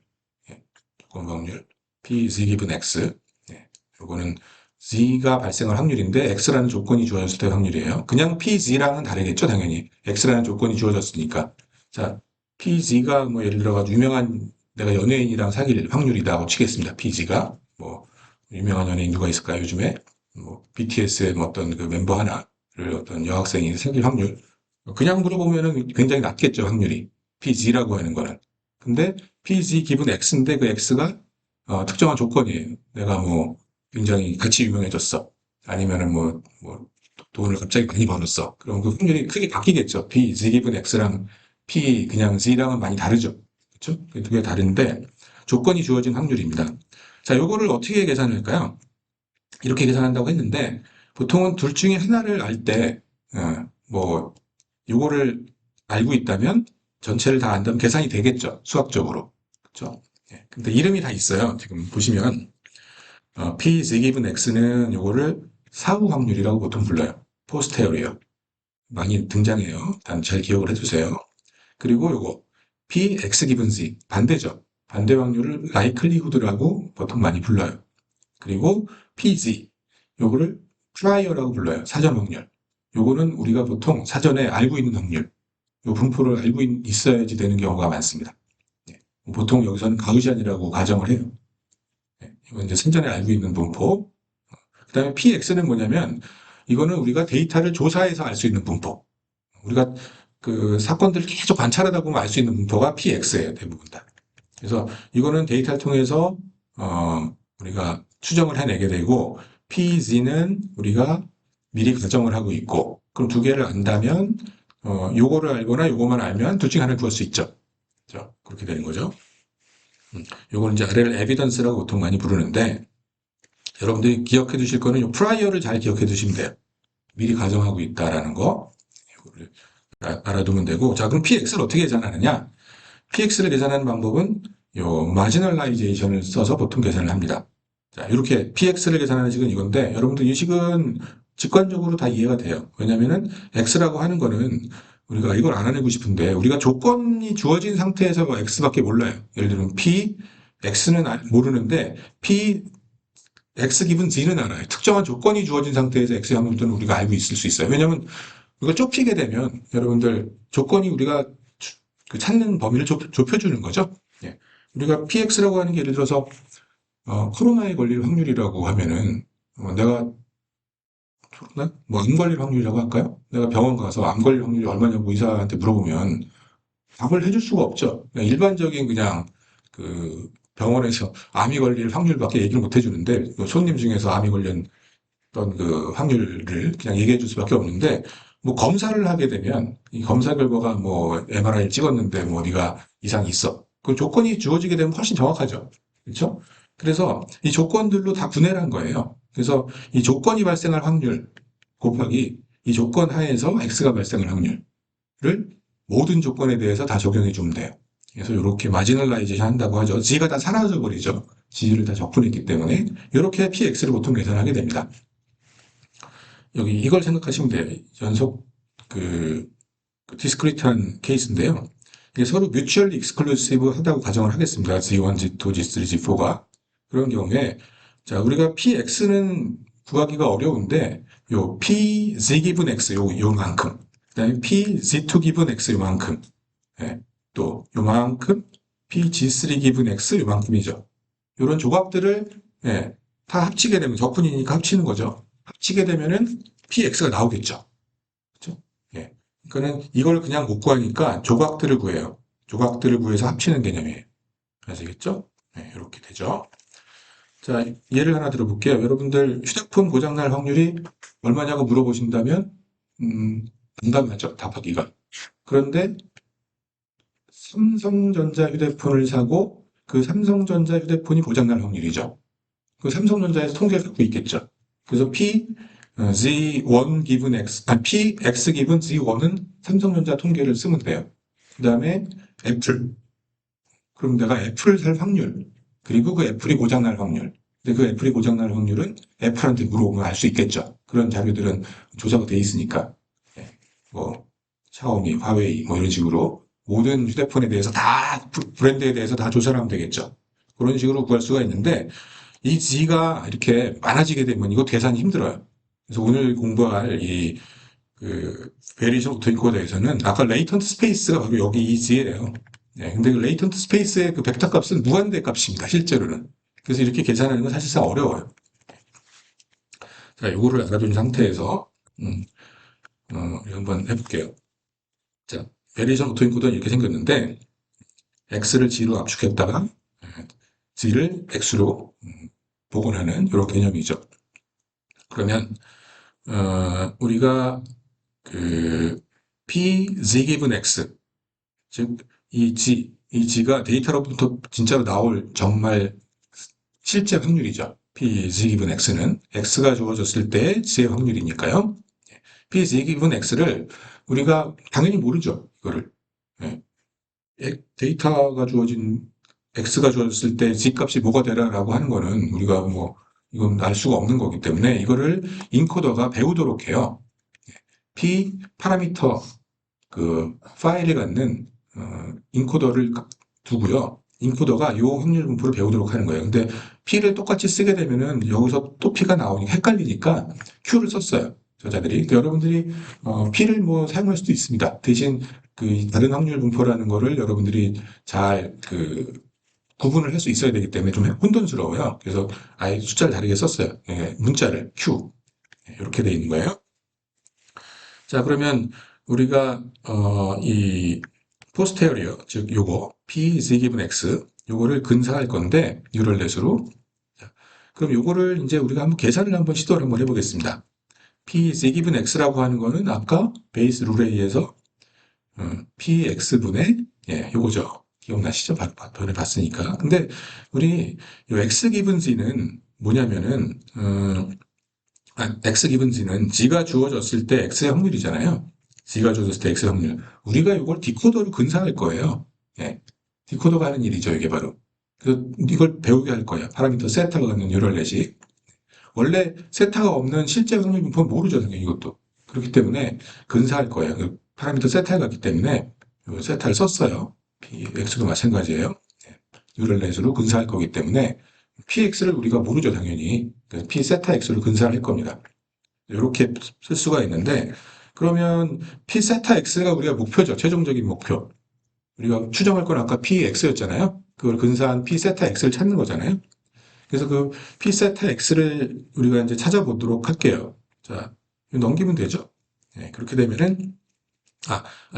예, 조건부 확률. P, Z 기분 X. 예, 요거는 Z가 발생할 확률인데 X라는 조건이 주어졌을 때 확률이에요. 그냥 P, Z랑은 다르겠죠, 당연히. X라는 조건이 주어졌으니까. 자, P, Z가 뭐 예를 들어가지고 유명한 내가 연예인이랑 사귈 확률이라고 치겠습니다. P, Z가. 뭐 유명한 연예인 누가 있을까요, 요즘에? 뭐 BTS의 뭐 어떤 그 멤버 하나를 어떤 여학생이 생길 확률. 그냥 물어보면은 굉장히 낮겠죠, 확률이. PG라고 하는 거는. 근데 PG 기분 X인데 그 X가 특정한 조건이에요. 내가 뭐 굉장히 같이 유명해졌어. 아니면은 뭐 돈을 갑자기 많이 벌었어. 그럼 그 확률이 크게 바뀌겠죠. PG 기분 X랑 P 그냥 Z랑은 많이 다르죠. 그렇죠? 두 개 다른데 조건이 주어진 확률입니다. 자, 요거를 어떻게 계산할까요? 이렇게 계산한다고 했는데 보통은 둘 중에 하나를 알 때, 뭐 요거를 알고 있다면 전체를 다 안다면 계산이 되겠죠. 수학적으로. 그렇죠? 예, 근데 이름이 다 있어요. 지금 보시면 P z 기분 X는 요거를 사후 확률이라고 보통 불러요. 포스테리어. 많이 등장해요. 일단 잘 기억을 해주세요. 그리고 요거 P X 기분 Z 반대죠. 반대 확률을 라이클리후드라고 보통 많이 불러요. 그리고 PZ 요거를 프라이어라고 불러요. 사전 확률. 요거는 우리가 보통 사전에 알고 있는 확률. 요 분포를 알고 있어야지 되는 경우가 많습니다. 예, 보통 여기서는 가우시안이라고 가정을 해요. 예, 이건 이제 생전에 알고 있는 분포. 그 다음에 PX는 뭐냐면 이거는 우리가 데이터를 조사해서 알 수 있는 분포. 우리가 그 사건들을 계속 관찰하다 보면 알 수 있는 분포가 PX예요, 대부분 다. 그래서 이거는 데이터를 통해서 우리가 추정을 해내게 되고 PZ는 우리가 미리 가정을 하고 있고 그럼 두 개를 안다면 요거를 알거나 요거만 알면 둘 중에 하나를 구할 수 있죠. 그렇죠? 그렇게 되는 거죠. 요거는 이제 아래를 에비던스라고 보통 많이 부르는데 여러분들이 기억해 두실 거는 요 프라이어를 잘 기억해 두시면 돼요. 미리 가정하고 있다라는 거 이거를 알아두면 되고 자 그럼 PX를 어떻게 계산하느냐 PX를 계산하는 방법은 요 마지널라이제이션을 써서 보통 계산을 합니다. 자 이렇게 PX를 계산하는 식은 이건데 여러분들 이 식은 직관적으로 다 이해가 돼요. 왜냐면은 X라고 하는 거는 우리가 이걸 알아내고 싶은데 우리가 조건이 주어진 상태에서 X밖에 몰라요. 예를 들면 P, X는 모르는데 P, X 기분 Z는 알아요. 특정한 조건이 주어진 상태에서 X의 확률들은 우리가 알고 있을 수 있어요. 왜냐면 우리가 좁히게 되면 여러분들 조건이 우리가 그 찾는 범위를 좁혀주는 거죠. 예. 우리가 PX라고 하는 게 예를 들어서 코로나에 걸릴 확률이라고 하면은 내가 코로나? 뭐암 걸릴 확률이라고 할까요? 내가 병원 가서 암 걸릴 확률이 얼마냐고 의사한테 물어보면 답을 해줄 수가 없죠. 그냥 일반적인 그냥 그 병원에서 암이 걸릴 확률밖에 얘기를 못 해주는데 그 손님 중에서 암이 걸린 어떤 그 확률을 그냥 얘기해 줄 수밖에 없는데 뭐 검사를 하게 되면 이 검사 결과가 뭐 MRI를 찍었는데 뭐 네가 이상이 있어. 그 조건이 주어지게 되면 훨씬 정확하죠. 그렇죠? 그래서 이 조건들로 다 분해를 한 거예요. 그래서 이 조건이 발생할 확률 곱하기 이 조건 하에서 X가 발생할 확률을 모든 조건에 대해서 다 적용해 주면 돼요. 그래서 이렇게 마지널라이제이션 한다고 하죠. G가 다 사라져 버리죠. G를 다 적분했기 때문에 이렇게 PX를 보통 계산하게 됩니다. 여기 이걸 생각하시면 돼요. 연속 디스크리트한 케이스인데요. 이게 서로 뮤추얼리 익스클루시브 하다고 가정을 하겠습니다. G1, G2, G3, G4가. 그런 경우에, 자, 우리가 PX는 구하기가 어려운데, 요 PZ 기분 X 요만큼, 그 다음에 PZ2 기분 X 요만큼, 예, 또 요만큼, PG3 기분 X 요만큼이죠. 이런 조각들을, 예, 다 합치게 되면, 적분이니까 합치는 거죠. 합치게 되면은 PX가 나오겠죠. 그렇죠? 예. 그러니까는 이걸 그냥 못 구하니까 조각들을 구해요. 조각들을 구해서 합치는 개념이에요. 아시겠죠? 네, 이렇게 되죠. 자, 예를 하나 들어볼게요. 여러분들 휴대폰 고장날 확률이 얼마냐고 물어보신다면, 난감하죠, 답하기가. 그런데 삼성전자 휴대폰을 사고 그 삼성전자 휴대폰이 고장날 확률이죠. 그 삼성전자에서 통계를 갖고 있겠죠. 그래서 Z1 기분 X, P, X 기분 Z1은 삼성전자 통계를 쓰면 돼요. 그 다음에 애플. 그럼 내가 애플을 살 확률, 그리고 그 애플이 고장날 확률. 근데 그 애플이 고장날 확률은 애플한테 물어보면 알 수 있겠죠. 그런 자료들은 조사가 돼 있으니까. 뭐, 샤오미, 화웨이, 뭐 이런 식으로 모든 휴대폰에 대해서 다, 브랜드에 대해서 다 조사를 하면 되겠죠. 그런 식으로 구할 수가 있는데, 이 G가 이렇게 많아지게 되면 이거 계산이 힘들어요. 그래서 오늘 공부할 베리에이션 오토인코더에서는 아까 레이턴트 스페이스가 바로 여기 이 G예요. 네, 근데 그 레이턴트 스페이스의 그 벡터 값은 무한대 값입니다. 실제로는. 그래서 이렇게 계산하는 건 사실상 어려워요. 자, 요거를 알아둔 상태에서 한번 해볼게요. 자, 베리에이션 오토인코더는 이렇게 생겼는데 X를 G로 압축했다가 G를 X로 복원하는 이런 개념이죠. 그러면 우리가 P, Z 기분 X, 즉, 이 G가 데이터로부터 진짜로 나올 정말 실제 확률이죠. P, Z 기분 X는 X가 주어졌을 때 G의 확률이니까요. P, Z 기분 X를 우리가 당연히 모르죠. 이거를. 예. 데이터가 주어진 X가 주어졌을 때 Z 값이 뭐가 되라라고 하는 거는 우리가 뭐 이건 알 수가 없는 거기 때문에 이거를 인코더가 배우도록 해요. P 파라미터 파일에 갖는 인코더를 두고요. 인코더가 요 확률 분포를 배우도록 하는 거예요. 근데 P를 똑같이 쓰게 되면은 여기서 또 P가 나오니까 헷갈리니까 Q를 썼어요. 저자들이. 그러니까 여러분들이 P를 뭐 사용할 수도 있습니다. 대신 다른 확률 분포라는 거를 여러분들이 잘 구분을 할 수 있어야 되기 때문에 좀 혼돈스러워요. 그래서 아예 숫자를 다르게 썼어요. 예, 문자를 Q 이렇게 돼 있는 거예요. 자, 그러면 우리가 이 포스테리어 즉 요거 P is given X 요거를 근사할 건데 뉴럴 넷으로. 자, 그럼 요거를 이제 우리가 한번 계산을 한번 시도를 한번 해보겠습니다. P is given X라고 하는 거는 아까 베이스 룰에 의해서 PX분의 예, 요거죠. 기억나시죠? 전에 봤으니까. 근데 우리 요 X given Z는 뭐냐면은 X 기분 G는 G가 주어졌을 때 X의 확률이잖아요. G가 주어졌을 때 X의 확률. 우리가 이걸 디코더로 근사할 거예요. 예. 디코더가 하는 일이죠, 이게 바로. 그래서 이걸 배우게 할 거예요. 파라미터 세타가 갖는 뉴럴넷이. 원래 세타가 없는 실제 확률 분포는 모르죠, 당연히 이것도. 그렇기 때문에 근사할 거예요. 그 파라미터 세타가 갔기 때문에 세타를 썼어요. X도 마찬가지예요. 예. 뉴럴넷으로 근사할 거기 때문에 PX를 우리가 모르죠, 당연히. P 세타 X로 근사를 할 겁니다. 이렇게 쓸 수가 있는데, 그러면 P 세타 X가 우리가 목표죠. 최종적인 목표. 우리가 추정할 건 아까 PX였잖아요. 그걸 근사한 P 세타 X를 찾는 거잖아요. 그래서 그 P 세타 X를 우리가 이제 찾아보도록 할게요. 자, 넘기면 되죠. 네, 그렇게 되면은,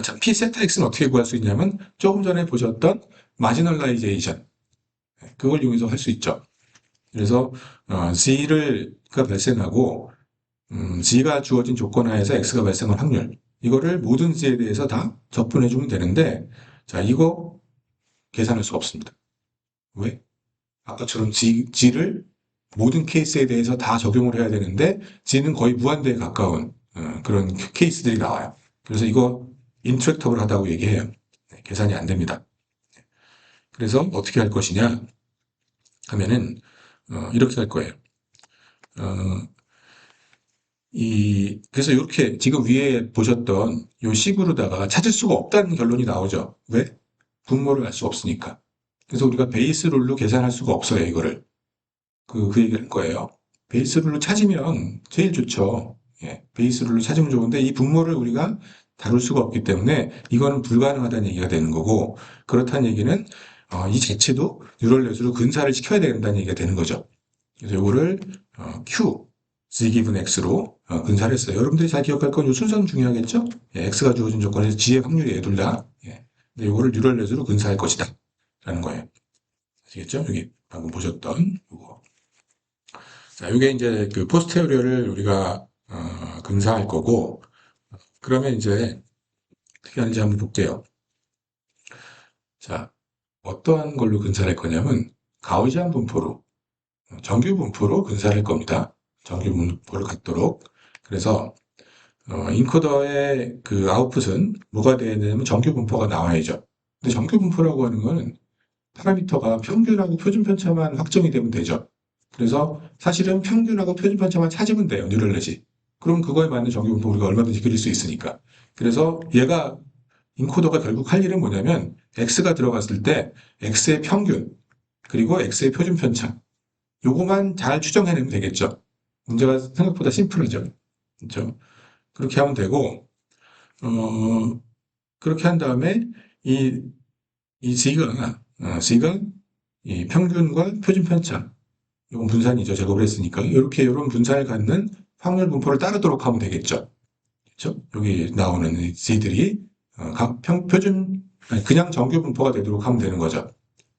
참, P 세타 X는 어떻게 구할 수 있냐면, 조금 전에 보셨던 마지널라이제이션. 그걸 이용해서 할 수 있죠. 그래서 G가 발생하고 G가 주어진 조건 하에서 X가 발생할 확률 이거를 모든 G에 대해서 다 적분해 주면 되는데 자 이거 계산할 수가 없습니다. 왜? 아까처럼 G를 모든 케이스에 대해서 다 적용을 해야 되는데 G는 거의 무한대에 가까운 그런 케이스들이 나와요. 그래서 이거 인트랙터블하다고 얘기해요. 네, 계산이 안 됩니다. 그래서 어떻게 할 것이냐 하면은 이렇게 할 거예요. 어, 그래서 이렇게 지금 위에 보셨던 이 식으로다가 찾을 수가 없다는 결론이 나오죠. 왜? 분모를 알 수 없으니까. 그래서 우리가 베이스 룰로 계산할 수가 없어요, 이거를. 그 얘기를 할 거예요. 베이스 룰로 찾으면 제일 좋죠. 예, 베이스 룰로 찾으면 좋은데 이 분모를 우리가 다룰 수가 없기 때문에 이거는 불가능하다는 얘기가 되는 거고 그렇다는 얘기는 이 자체도 뉴럴넷으로 근사를 시켜야 된다는 얘기가 되는 거죠. 그래서 이거를 Q, Z 기분 X로 근사를 했어요. 여러분들이 잘 기억할 건 이 순서는 중요하겠죠? 예, X가 주어진 조건에서 G의 확률이 둘 다. 예. 근데 이거를 뉴럴넷으로 근사할 것이다. 라는 거예요. 아시겠죠? 여기 방금 보셨던 이거. 자, 이게 이제 그 포스테리어를 우리가 근사할 거고 그러면 이제 어떻게 하는지 한번 볼게요. 자, 어떠한 걸로 근사할 거냐면 가우지안 분포로 정규 분포로 근사할 겁니다. 정규 분포를 갖도록. 그래서 인코더의 그 아웃풋은 뭐가 돼야 되냐면 정규 분포가 나와야죠. 근데 정규 분포라고 하는 거는 파라미터가 평균하고 표준 편차만 확정이 되면 되죠. 그래서 사실은 평균하고 표준 편차만 찾으면 돼요. 뉴럴넷이. 그럼 그거에 맞는 정규 분포 우리가 얼마든지 그릴 수 있으니까. 그래서 얘가 인코더가 결국 할 일은 뭐냐면 x가 들어갔을 때 x의 평균 그리고 x의 표준 편차 요거만 잘 추정해내면 되겠죠. 문제가 생각보다 심플하죠. 그렇죠? 그렇게 하면 되고 그렇게 한 다음에 이, 이 G가 이 평균과 표준 편차 이건 분산이죠. 제곱을 했으니까 이렇게 이런 분산을 갖는 확률 분포를 따르도록 하면 되겠죠. 그렇죠? 여기 나오는 이 G들이 각 표준 그냥 정규 분포가 되도록 하면 되는 거죠.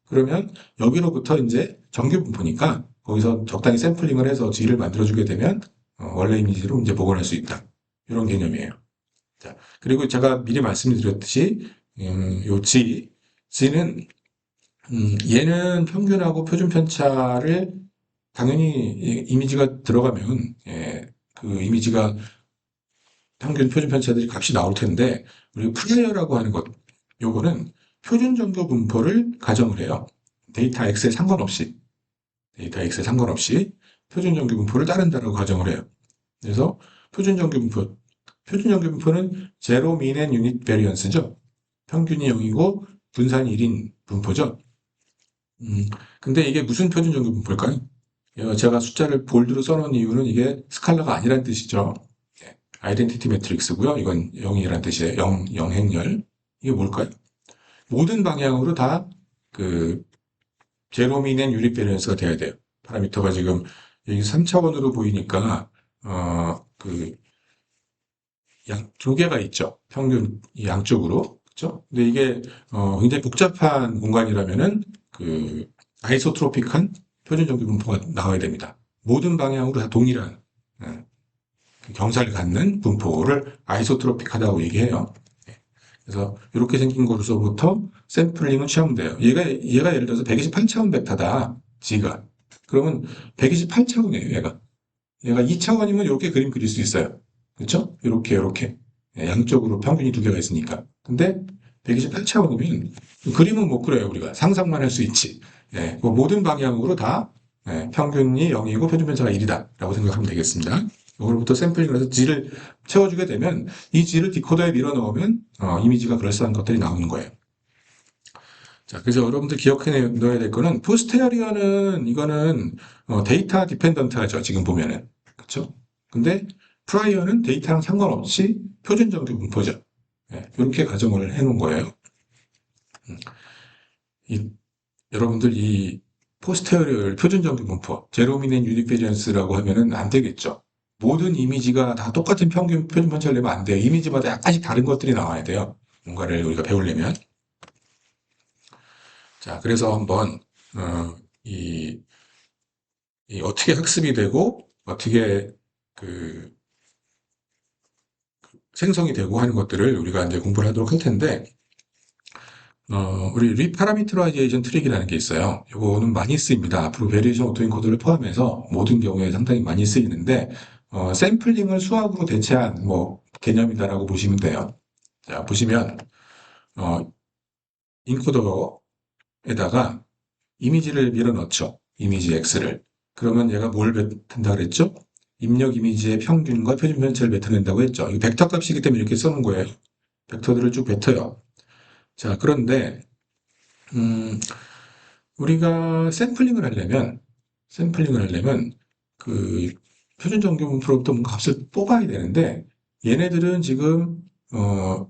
그러면 여기로부터 이제 정규 분포니까 거기서 적당히 샘플링을 해서 G를 만들어주게 되면 원래 이미지로 이제 복원할 수 있다. 이런 개념이에요. 자, 그리고 제가 미리 말씀드렸듯이 요 G는 얘는 평균하고 표준 편차를 당연히 이미지가 들어가면 예, 그 이미지가 평균 표준 편차들이 값이 나올 텐데 우리 프라이어라고 하는 것 요거는 표준 정규 분포를 가정을 해요. 데이터 X에 상관없이 표준 정규 분포를 따른다라고 가정을 해요. 그래서 표준 정규 분포는 제로 민 앤 유닛 베리언스죠. 평균이 0이고 분산이 1인 분포죠. 근데 이게 무슨 표준 정규 분포일까요? 제가 숫자를 볼드로 써놓은 이유는 이게 스칼라가 아니란 뜻이죠. 아이덴티티 매트릭스고요. 이건 0이란 뜻이에요. 0행열. 이게 뭘까요? 모든 방향으로 다 그 제로미는 유닛 베리언스가 돼야 돼요. 파라미터가 지금 여기 3차원으로 보이니까 그 두 개가 있죠. 평균 이 양쪽으로. 그렇죠? 근데 이게 굉장히 복잡한 공간이라면은 그 아이소트로픽한 표준 정규 분포가 나와야 됩니다. 모든 방향으로 다 동일한 예, 그 경사를 갖는 분포를 아이소트로픽하다고 얘기해요. 예. 그래서 이렇게 생긴 것으로부터 샘플링을 취하면 돼요. 얘가 예를 들어서 128차원 벡터다. G가. 그러면 128차원이에요, 얘가 2차원이면 이렇게 그림 그릴 수 있어요. 그렇죠? 이렇게 양쪽으로 평균이 두 개가 있으니까. 근데 128차원이면 그림은 못 그려요, 우리가. 상상만 할 수 있지. 예, 뭐 모든 방향으로 다 평균이 0이고 표준 편차가 1이다라고 생각하면 되겠습니다. 이걸부터 샘플링을 해서 G를 채워주게 되면 이 G를 디코더에 밀어 넣으면 이미지가 그럴싸한 것들이 나오는 거예요. 자, 그래서 여러분들 기억해 넣어야 될 거는 포스테리어는 이거는 데이터 디펜던트하죠. 지금 보면은. 그렇죠? 근데 프라이어는 데이터랑 상관없이 표준 정규 분포죠. 이렇게 가정을 해 놓은 거예요. 음, 이, 여러분들 이 포스테리어를 표준 정규 분포, 제로미넨 유니페리언스라고 하면은 안 되겠죠. 모든 이미지가 다 똑같은 평균 표준 편차를 내면 안 돼요. 이미지마다 약간씩 다른 것들이 나와야 돼요. 뭔가를 우리가 배우려면. 자, 그래서 한번 이 어떻게 학습이 되고 어떻게 그 생성이 되고 하는 것들을 우리가 이제 공부를 하도록 할 텐데, 우리 리파라미터라이제이션 트릭이라는 게 있어요. 이거는 많이 쓰입니다. 앞으로 베리에이션 오토인코더를 포함해서 모든 경우에 상당히 많이 쓰이는데, 샘플링을 수학으로 대체한 뭐 개념이다라고 보시면 돼요. 자, 보시면 인코더에다가 이미지를 밀어 넣죠. 이미지 X를. 그러면 얘가 뭘 뱉는다 그랬죠? 입력 이미지의 평균과 표준 편차를 뱉어낸다고 했죠. 이거 벡터 값이기 때문에 이렇게 써놓은 거예요. 벡터들을 쭉 뱉어요. 자, 그런데 음, 우리가 샘플링을 하려면 그 표준 정규 분포로부터 뭔가 값을 뽑아야 되는데 얘네들은 지금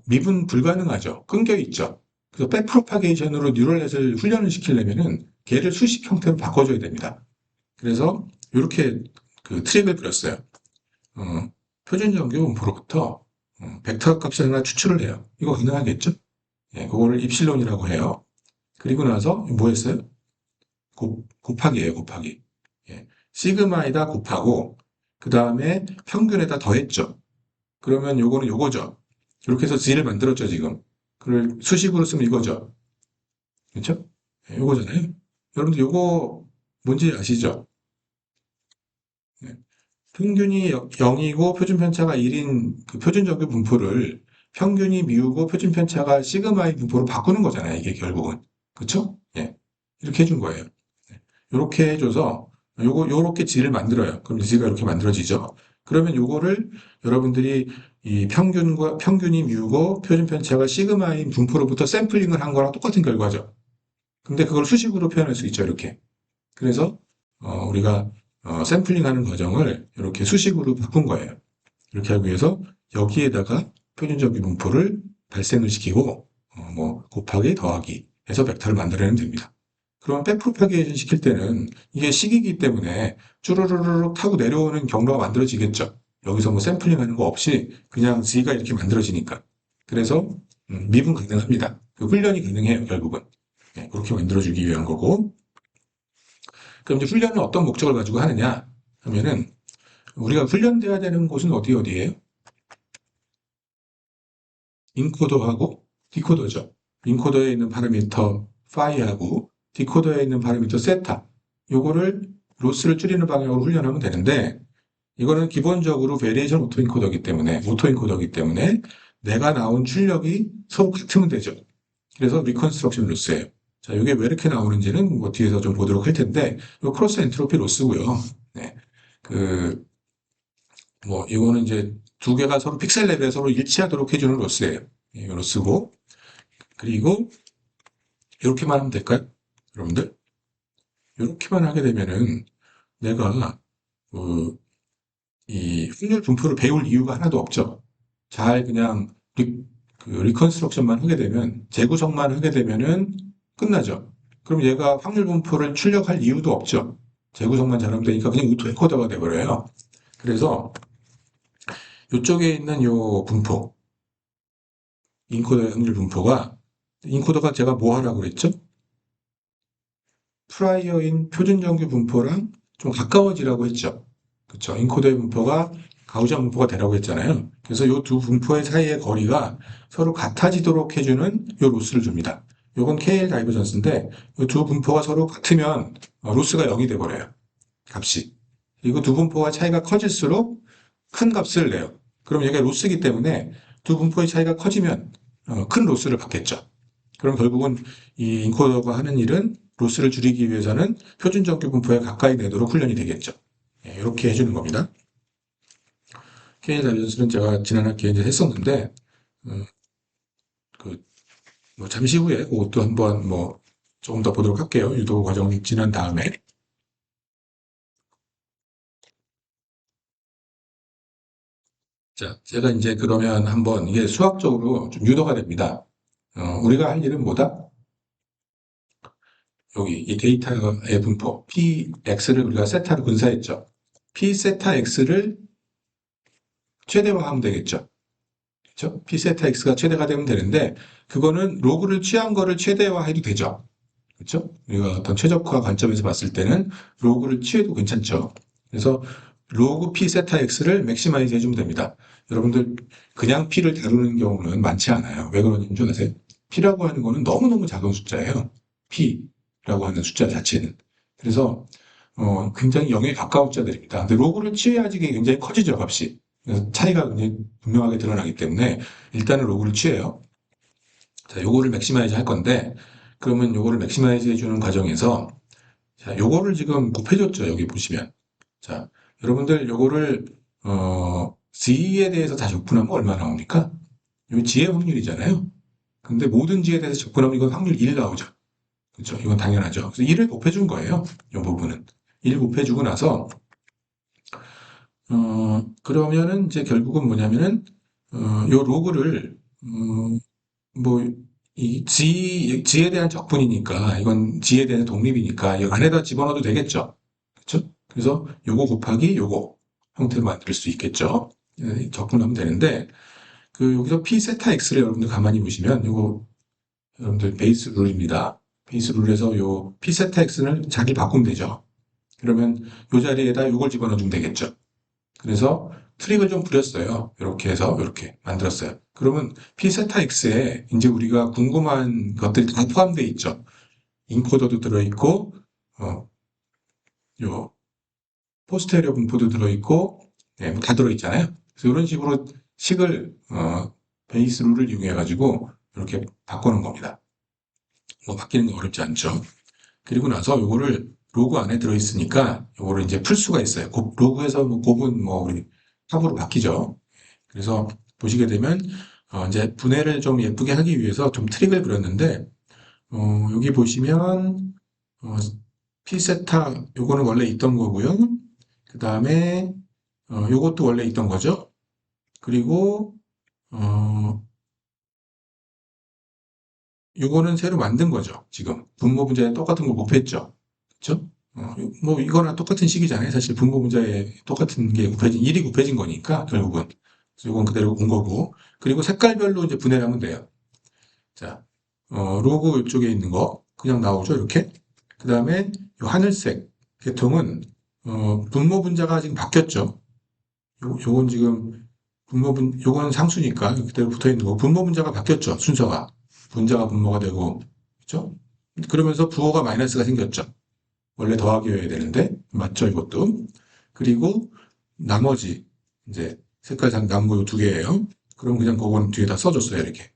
미분 불가능하죠. 끊겨 있죠. 그래서 백프로파게이션으로 뉴럴넷을 훈련을 시키려면은 걔를 수식 형태로 바꿔줘야 됩니다. 그래서 이렇게 그 트릭을 그렸어요. 표준 정규 분포로부터 벡터 값을 하나 추출을 해요. 이거 가능하겠죠? 예, 그거를 입실론이라고 해요. 그리고 나서 뭐 했어요? 곱하기예요, 곱하기. 예, 시그마에다 곱하고 그 다음에 평균에다 더했죠. 그러면 요거는 요거죠. 이렇게 해서 G를 만들었죠, 지금. 그걸 수식으로 쓰면 이거죠. 그렇죠? 예, 요거잖아요. 여러분들 요거 뭔지 아시죠? 예, 평균이 0이고 표준 편차가 1인 그 표준 정규 분포를 평균이 미우고 표준 편차가 시그마의 분포로 바꾸는 거잖아요, 이게 결국은. 그렇죠? 예. 이렇게 해준 거예요. 이렇게 해줘서 요렇게 G를 만들어요. 그럼 G가 이렇게 만들어지죠. 그러면 요거를 여러분들이 이 평균이 뮤고 표준 편차가 시그마인 분포로부터 샘플링을 한 거랑 똑같은 결과죠. 근데 그걸 수식으로 표현할 수 있죠. 이렇게. 그래서 우리가 샘플링하는 과정을 이렇게 수식으로 바꾼 거예요. 이렇게 하기 위해서 여기에다가 표준적인 분포를 발생을 시키고 뭐 곱하기 더하기 해서 벡터를 만들어내면 됩니다. 그럼 백프로파게이션 시킬 때는 이게 식이기 때문에 쭈루루룩 타고 내려오는 경로가 만들어지겠죠. 여기서 뭐 샘플링 하는 거 없이 그냥 G가 이렇게 만들어지니까. 그래서 미분 가능합니다. 그 훈련이 가능해요, 결국은. 네, 그렇게 만들어주기 위한 거고. 그럼 이제 훈련은 어떤 목적을 가지고 하느냐 하면은 우리가 훈련돼야 되는 곳은 어디예요? 인코더하고 디코더죠. 인코더에 있는 파라미터 파이하고 디코더에 있는 파라미터 세타. 요거를 로스를 줄이는 방향으로 훈련하면 되는데 이거는 기본적으로 베리에이션 오토인코더이기 때문에 내가 나온 출력이 서로 같으면 되죠. 그래서 리컨스트럭션 로스예요. 자, 이게 왜 이렇게 나오는지는 뭐 뒤에서 좀 보도록 할 텐데 이 크로스 엔트로피 로스고요. 네. 뭐 이거는 이제 두 개가 서로 픽셀 레벨에 서로 일치하도록 해주는 로스예요. 이 로스고 그리고 이렇게만 하면 될까요? 여러분들? 이렇게만 하게 되면은 내가 이 확률 분포를 배울 이유가 하나도 없죠. 잘 그냥 리컨스트럭션만 하게 되면 재구성만 하게 되면은 끝나죠. 그럼 얘가 확률 분포를 출력할 이유도 없죠. 재구성만 잘하면 되니까 그냥 오토 엔코더가 돼버려요. 그래서 이쪽에 있는 요 분포, 인코더의 확률 분포가, 인코더가 제가 뭐 하라고 그랬죠? 프라이어인 표준 정규 분포랑 좀 가까워지라고 했죠. 그쵸? 인코더의 분포가 가우시안 분포가 되라고 했잖아요. 그래서 이 두 분포의 사이의 거리가 서로 같아지도록 해주는 요 로스를 줍니다. 요건 KL 다이버전스인데 이 두 분포가 서로 같으면 로스가 0이 돼버려요. 값이. 그리고 두 분포가 차이가 커질수록 큰 값을 내요. 그럼 얘가 로스이기 때문에 두 분포의 차이가 커지면 큰 로스를 받겠죠. 그럼 결국은 이 인코더가 하는 일은 로스를 줄이기 위해서는 표준 정규 분포에 가까이 내도록 훈련이 되겠죠. 예, 이렇게 해주는 겁니다. KL 다이버전스는 제가 지난 학기에 이제 했었는데, 그, 뭐 잠시 후에 그것도 한번 뭐 조금 더 보도록 할게요. 유도 과정 지난 다음에. 자, 제가 이제 그러면 한번 이게 수학적으로 좀 유도가 됩니다. 우리가 할 일은 뭐다? 여기 이 데이터의 분포 Px를 우리가 세타로 분사했죠. P 세타 X를 최대화하면 되겠죠. 그렇죠? P 세타 X가 최대가 되면 되는데 그거는 로그를 취한 거를 최대화해도 되죠. 그렇죠? 우리가 어떤 최적화 관점에서 봤을 때는 로그를 취해도 괜찮죠. 그래서 로그 P 세타 X를 맥시마이즈 해주면 됩니다. 여러분들 그냥 P를 다루는 경우는 많지 않아요. 왜 그러는지 줄 아세요? P라고 하는 거는 너무너무 작은 숫자예요. P라고 하는 숫자 자체는. 그래서 굉장히 0에 가까운 숫자들입니다. 근데 로그를 취해야지 이게 굉장히 커지죠, 값이. 그래서 차이가 굉장히 분명하게 드러나기 때문에 일단은 로그를 취해요. 자, 요거를 맥시마이즈 할 건데 그러면 요거를 맥시마이즈 해주는 과정에서 자, 요거를 지금 곱해줬죠. 여기 보시면. 자, 여러분들 요거를 G에 대해서 다 적분하면 얼마 나옵니까? 요 G의 확률이잖아요. 근데 모든 G에 대해서 적분하면 이건 확률 1 나오죠. 그렇죠? 이건 당연하죠. 그래서 1을 곱해준 거예요. 이 부분은. 1 곱해주고 나서 그러면은 이제 결국은 뭐냐면은 요 로그를 뭐 이 G에 대한 적분이니까 이건 G에 대한 독립이니까 이 안에다 집어넣어도 되겠죠. 그렇죠? 그래서 요거 곱하기 요거 형태로 만들 수 있겠죠. 예, 적분하면 되는데 그 여기서 P 세타 X를 여러분들 가만히 보시면 요거 여러분들 베이스 룰입니다. 베이스 룰에서 요 P 세타 X를 자기 바꾸면 되죠. 그러면 요 자리에다 요걸 집어넣어 주면 되겠죠. 그래서 트릭을 좀 부렸어요. 이렇게 해서 이렇게 만들었어요. 그러면 P세타 X에 이제 우리가 궁금한 것들이 다 포함되어 있죠. 인코더도 들어있고, 요 포스테리어 분포도 들어있고, 네, 뭐다 들어있잖아요. 그래서 이런 식으로 식을 베이스 룰을 이용해 가지고 이렇게 바꾸는 겁니다. 뭐 바뀌는 거 어렵지 않죠. 그리고 나서 요거를 로그 안에 들어있으니까 요거를 이제 풀 수가 있어요. 로그에서 뭐 곱은 뭐 우리 합으로 바뀌죠. 그래서 보시게 되면 이제 분해를 좀 예쁘게 하기 위해서 좀 트릭을 그렸는데 여기 보시면 P세타 요거는 원래 있던 거고요. 그 다음에 요것도 원래 있던 거죠. 그리고 요거는 새로 만든 거죠. 지금 분모 분자에 똑같은 거 곱했죠. 그렇죠? 뭐 이거랑 똑같은 식이잖아요. 사실 분모 분자에 똑같은 게 곱해진 1이 곱해진 거니까 결국은 그래서 이건 그대로 온 거고 그리고 색깔별로 이제 분해를 하면 돼요. 자, 로고 이쪽에 있는 거 그냥 나오죠. 이렇게. 그 다음에 이 하늘색 계통은 분모 분자가 지금 바뀌었죠. 요건 지금 요건 상수니까 그대로 붙어 있는 거. 분모 분자가 바뀌었죠. 순서가. 분자가 분모가 되고, 그죠? 그러면서 부호가 마이너스가 생겼죠. 원래 더하기여야 되는데, 맞죠, 이것도? 그리고 나머지, 이제, 색깔상 남은 거 두 개예요. 그럼 그냥 그건 뒤에다 써줬어요, 이렇게.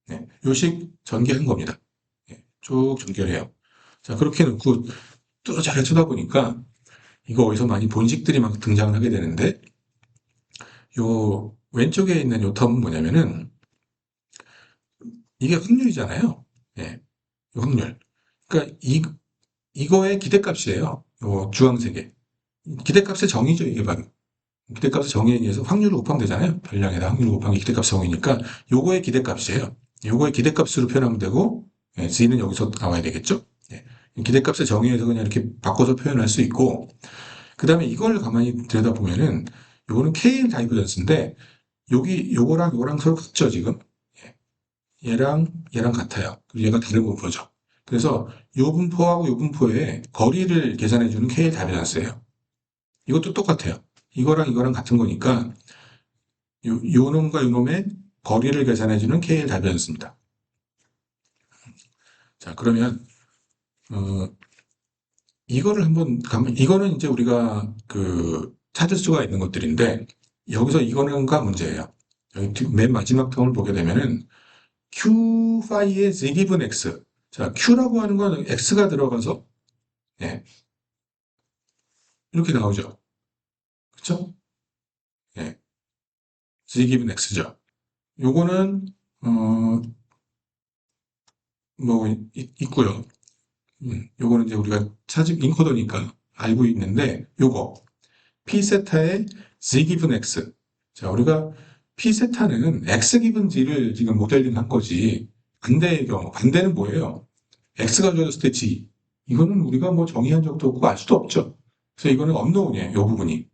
네. 요식 전개한 겁니다. 네. 쭉 전개해요. 자, 그렇게 놓고 또 잘 쳐다보니까, 이거 어디서 많이 본식들이 막 등장을 하게 되는데, 요 왼쪽에 있는 요 텀은 뭐냐면은, 이게 확률이잖아요. 예, 확률. 그러니까 이거의 기대값이에요. 요 주황색에. 기대값의 정의죠, 이게 바로. 기대값의 정의에 의해서 확률을 곱하면 되잖아요. 별량에다 확률을 곱하면 기대값 정의니까 요거의 기대값이에요. 요거의 기대값으로 표현하면 되고, 예, G는 여기서 나와야 되겠죠. 예, 기대값을 정의해서 그냥 이렇게 바꿔서 표현할 수 있고, 그 다음에 이걸 가만히 들여다보면은, 요거는 KL 다이버전스인데, 요거랑 요거랑 서로 같죠, 지금? 얘랑 같아요. 그리고 얘가 다른 분포죠. 그래서 요 분포하고 요 분포의 거리를 계산해주는 KL 다이버전스예요. 이것도 똑같아요. 이거랑 같은 거니까, 요 놈과 요 놈의 거리를 계산해주는 KL 다이버전스입니다. 자, 그러면, 어, 이거는 이제 우리가 찾을 수가 있는 것들인데, 여기서 이거는가 문제예요. 여기 맨 마지막 텀을 보게 되면은, Q 파이의 z 기분 X. 자, Q라고 하는 건 X가 들어가서, 예, 이렇게 나오죠. 그쵸? 예, z 기분 X죠. 요거는, 어, 뭐, 있고요. 요거는 이제 우리가 찾은 인코더니까 알고 있는데, 요거. P 세타의 Z 기분 X. 자, 우리가 P 세타는 X 기분 G를 지금 모델링 한 거지. 반대의 경우, 반대는 뭐예요? X가 주어졌을 때 G. 이거는 우리가 뭐 정의한 적도 없고 알 수도 없죠. 그래서 이거는 언노운이에요. 이 부분이. 이